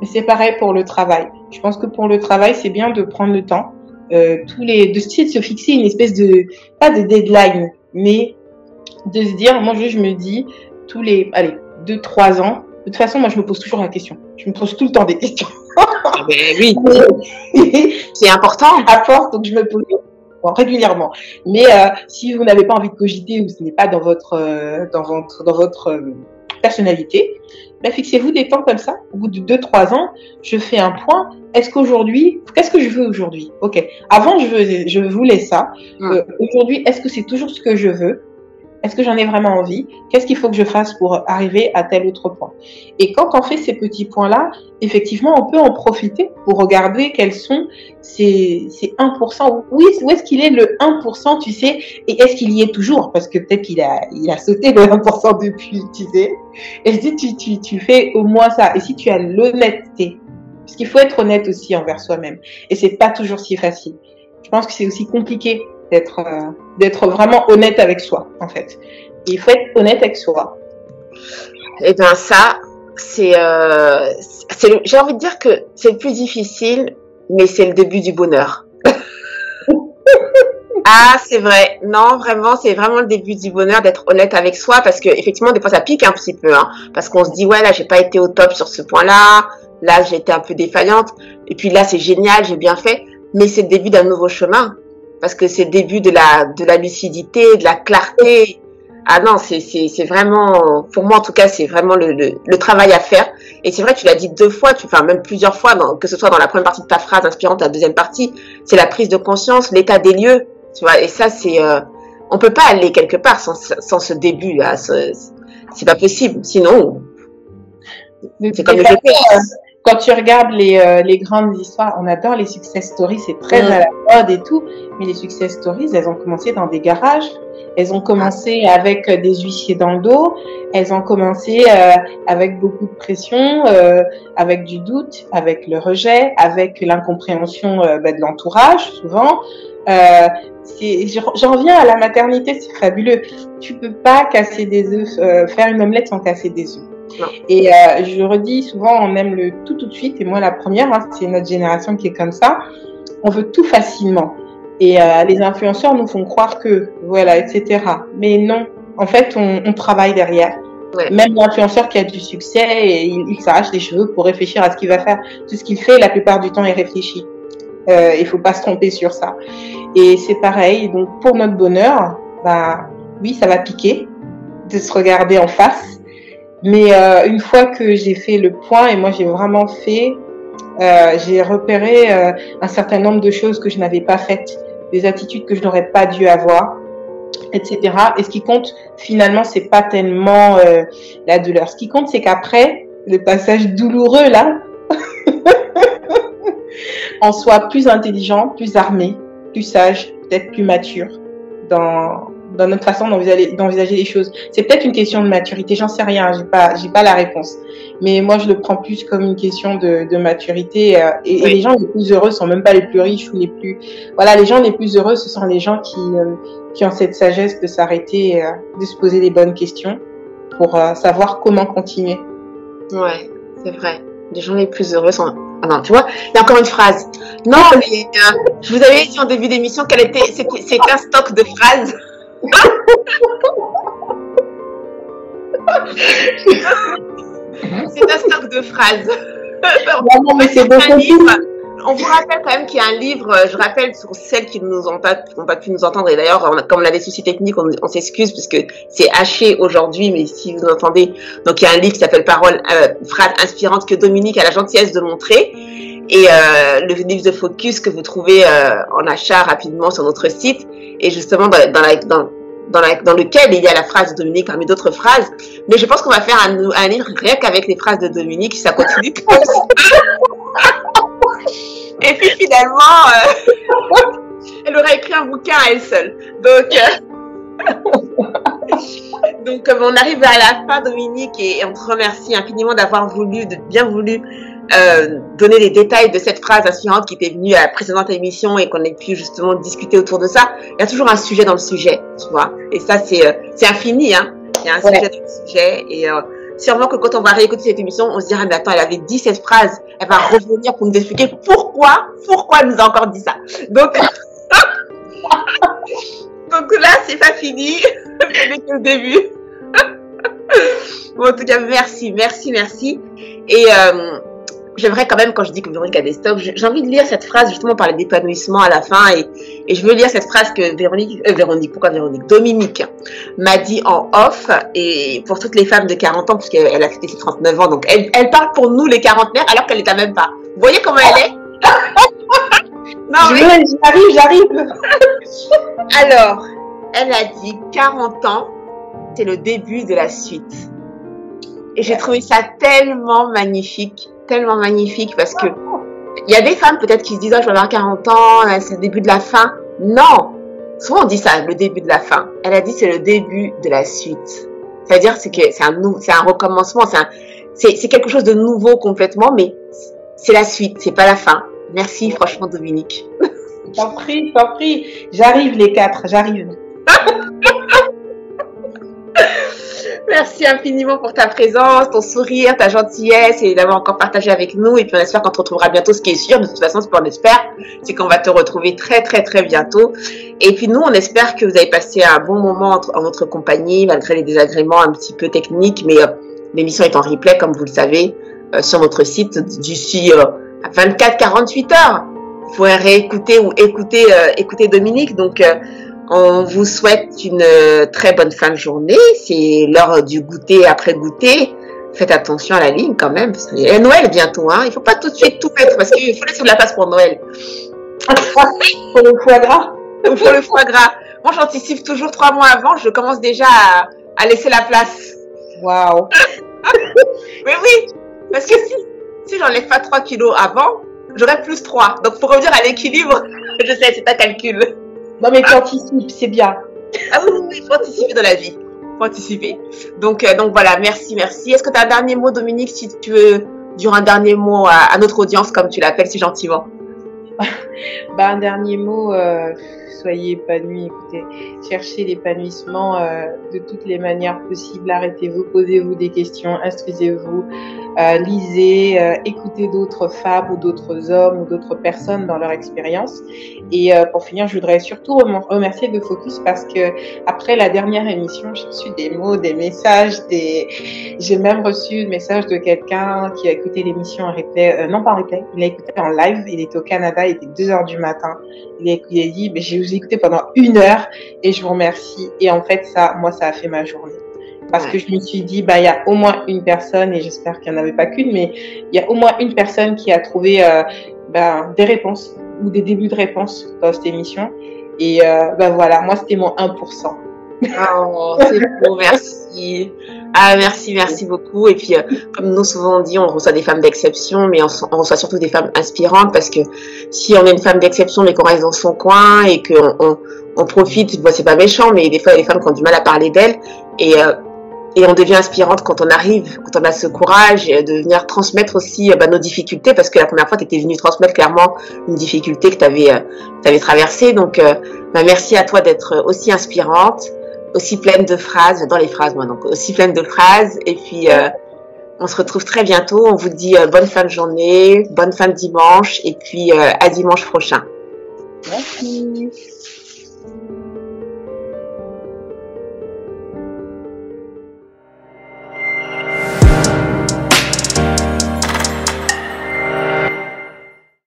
Mais c'est pareil pour le travail. Je pense que pour le travail, c'est bien de prendre le temps, de se fixer une espèce de, pas de deadline, mais de se dire, moi je me dis, tous les, 2-3 ans, de toute façon, moi je me pose toujours la question. Je me pose tout le temps des questions. Mais oui, c'est important. À force, donc je me pose régulièrement. Mais si vous n'avez pas envie de cogiter ou ce n'est pas dans votre personnalité, ben fixez-vous des temps comme ça. Au bout de 2-3 ans, je fais un point. Qu'est-ce que je veux aujourd'hui? Ok. Avant, je voulais ça. Aujourd'hui, est-ce que c'est toujours ce que je veux? Est-ce que j'en ai vraiment envie? Qu'est-ce qu'il faut que je fasse pour arriver à tel autre point? Et quand on fait ces petits points-là, effectivement, on peut en profiter pour regarder quels sont ces 1%. Où est-ce qu'il est le 1%, tu sais? Et est-ce qu'il y est toujours? Parce que peut-être qu'il a sauté le 1% depuis, tu sais. Et je dis, tu fais au moins ça. Et si tu as l'honnêteté, parce qu'il faut être honnête aussi envers soi-même. Et c'est pas toujours si facile. Je pense que c'est aussi compliqué d'être vraiment honnête avec soi, en fait. Et il faut être honnête avec soi. Eh bien, ça, j'ai envie de dire que c'est le plus difficile, mais c'est le début du bonheur. Ah, c'est vrai. Non, vraiment, c'est vraiment le début du bonheur d'être honnête avec soi, parce que effectivement, des fois, ça pique un petit peu, hein, parce qu'on se dit, ouais, là, j'ai pas été au top sur ce point-là, là, j'ai été un peu défaillante, et puis là, c'est génial, j'ai bien fait, mais c'est le début d'un nouveau chemin. Parce que c'est le début de la lucidité, de la clarté. Ah non, c'est vraiment, pour moi en tout cas, c'est vraiment le travail à faire. Et c'est vrai, tu l'as dit 2 fois, même plusieurs fois, que ce soit dans la première partie de ta phrase inspirante, la deuxième partie, c'est la prise de conscience, l'état des lieux, tu vois. Et ça, on peut pas aller quelque part sans ce début là. C'est pas possible. Sinon, c'est comme le GPS. Quand tu regardes les grandes histoires, on adore les success stories, c'est très à la mode et tout, mais les success stories, elles ont commencé dans des garages, elles ont commencé avec des huissiers dans le dos, elles ont commencé avec beaucoup de pression, avec du doute, avec le rejet, avec l'incompréhension de l'entourage, souvent. J'en reviens à la maternité, c'est fabuleux. Tu peux pas casser des œufs, faire une omelette sans casser des œufs. Non. Et je redis souvent, on aime le tout de suite, et moi la première, hein, c'est notre génération qui est comme ça, on veut tout facilement. Et les influenceurs nous font croire que, voilà, etc. Mais non, en fait, on travaille derrière. Ouais. Même l'influenceur qui a du succès, il s'arrache les cheveux pour réfléchir à ce qu'il va faire. Tout ce qu'il fait, la plupart du temps, il réfléchit. Il faut pas se tromper sur ça. Et c'est pareil, donc pour notre bonheur, bah oui, ça va piquer de se regarder en face. Mais une fois que j'ai fait le point, et moi j'ai vraiment fait, j'ai repéré un certain nombre de choses que je n'avais pas faites, des attitudes que je n'aurais pas dû avoir, etc. Et ce qui compte, finalement, c'est pas tellement la douleur. Ce qui compte, c'est qu'après, le passage douloureux, là, on soit plus intelligent, plus armé, plus sage, peut-être plus mature dans notre façon d'envisager les choses. C'est peut-être une question de maturité, j'en sais rien, j'ai pas la réponse. Mais moi, je le prends plus comme une question de maturité. Et les gens les plus heureux sont même pas les plus riches ou les plus... Voilà, les gens les plus heureux, ce sont les gens qui ont cette sagesse de s'arrêter, de se poser les bonnes questions pour savoir comment continuer. Ouais, c'est vrai. Les gens les plus heureux sont... Ah non, tu vois, il y a encore une phrase. Non, mais je vous avais dit en début d'émission c'était un stock de phrases. C'est un stock de phrases. Non, mais c'est bon. On vous rappelle quand même qu'il y a un livre, je rappelle pour celles qui n'ont pas pu nous entendre, et d'ailleurs, comme on a des soucis techniques, on s'excuse parce que c'est haché aujourd'hui, mais si vous entendez, donc il y a un livre qui s'appelle Paroles, phrases inspirantes que Dominique a la gentillesse de montrer, et le livre de Focus que vous trouvez en achat rapidement sur notre site, et justement dans lequel il y a la phrase de Dominique parmi d'autres phrases. Mais je pense qu'on va faire un livre rien qu'avec les phrases de Dominique, si ça continue comme ça. Et puis finalement, elle aurait écrit un bouquin à elle seule. Donc on arrive à la fin, Dominique, et on te remercie infiniment d'avoir bien voulu donner les détails de cette phrase inspirante qui était venue à la précédente émission et qu'on ait pu justement discuter autour de ça. Il y a toujours un sujet dans le sujet, tu vois. Et ça, c'est infini, hein. Il y a un sujet dans le sujet. Et sûrement que quand on va réécouter cette émission, on se dira, mais attends, elle avait dit cette phrase. Elle va revenir pour nous expliquer pourquoi elle nous a encore dit ça. Donc là, c'est pas fini. C'est que le début. Bon, en tout cas, merci. Et j'aimerais quand même, quand je dis que Véronique a des stocks, j'ai envie de lire cette phrase, justement, on parlait d'épanouissement à la fin, et je veux lire cette phrase que Dominique m'a dit en off, et pour toutes les femmes de 40 ans, puisqu'elle a fêté ses 39 ans, donc elle parle pour nous, les quarantenaires, alors qu'elle n'est même pas. Vous voyez comment elle est? Non, j'arrive. Alors, elle a dit 40 ans, c'est le début de la suite. Et j'ai trouvé ça tellement magnifique parce que il y a des femmes peut-être qui se disent, oh, je vais avoir 40 ans, c'est le début de la fin. Non, souvent on dit ça, le début de la fin. Elle a dit c'est le début de la suite. C'est-à-dire c'est un recommencement, c'est quelque chose de nouveau complètement, mais c'est la suite, c'est pas la fin. Merci franchement Dominique. T'en prie. J'arrive les 4, j'arrive. Merci infiniment pour ta présence, ton sourire, ta gentillesse et d'avoir encore partagé avec nous. Et puis on espère qu'on te retrouvera bientôt. Ce qui est sûr, de toute façon, ce qu'on espère, c'est qu'on va te retrouver très bientôt. Et puis nous, on espère que vous avez passé un bon moment en notre compagnie, malgré les désagréments un petit peu techniques. Mais l'émission est en replay, comme vous le savez, sur notre site d'ici à 24-48 heures. Vous pourrez réécouter ou écouter Dominique. Donc on vous souhaite une très bonne fin de journée. C'est l'heure du goûter après goûter. Faites attention à la ligne quand même. Parce qu'il y a Noël bientôt. Hein. Il ne faut pas tout de suite tout mettre parce qu'il faut laisser de la place pour Noël. Pour le foie gras. Pour le foie gras. Moi, j'anticipe toujours 3 mois avant. Je commence déjà à laisser la place. Waouh. Mais oui, parce que si j'enlève pas 3 kilos avant, j'aurai plus 3. Donc, pour revenir à l'équilibre, je sais, c'est un calcul. Non, mais tu anticipes, c'est bien. Ah oui, il faut anticiper dans la vie. Il faut anticiper. Donc voilà, merci. Est-ce que tu as un dernier mot, Dominique, si tu veux dire un dernier mot à notre audience, comme tu l'appelles si gentiment? Un dernier mot, soyez épanouis, écoutez, cherchez l'épanouissement de toutes les manières possibles, arrêtez-vous, posez-vous des questions, instruisez-vous, lisez, écoutez d'autres femmes ou d'autres hommes ou d'autres personnes dans leur expérience. Et pour finir, je voudrais surtout remercier de Focus parce que après la dernière émission, j'ai reçu des mots, des messages, j'ai même reçu le message de quelqu'un qui a écouté l'émission en replay, non pas en replay, il a écouté en live, il était au Canada, il était 2h du matin, il a dit, mais j'ai écouté pendant 1 heure et je vous remercie. Et en fait, ça a fait ma journée. Parce que je me suis dit, il y a au moins une personne, et j'espère qu'il n'y en avait pas qu'une, mais il y a au moins une personne qui a trouvé des réponses ou des débuts de réponses dans cette émission. Et voilà, moi, c'était mon 1%. Oh, c'est beau, merci. Ah, merci beaucoup. Et puis, comme nous souvent on dit, on reçoit des femmes d'exception, mais on reçoit surtout des femmes inspirantes parce que si on est une femme d'exception, mais qu'on reste dans son coin et qu'on profite, c'est pas méchant, mais des fois, il y a des femmes qui ont du mal à parler d'elles et on devient inspirante quand on arrive, quand on a ce courage de venir transmettre aussi nos difficultés, parce que la première fois, tu étais venue transmettre clairement une difficulté que tu avais traversée. Donc, merci à toi d'être aussi inspirante, aussi pleine de phrases, dans les phrases, moi, donc aussi pleine de phrases. Et puis, on se retrouve très bientôt. On vous dit bonne fin de journée, bonne fin de dimanche, et puis à dimanche prochain. Merci.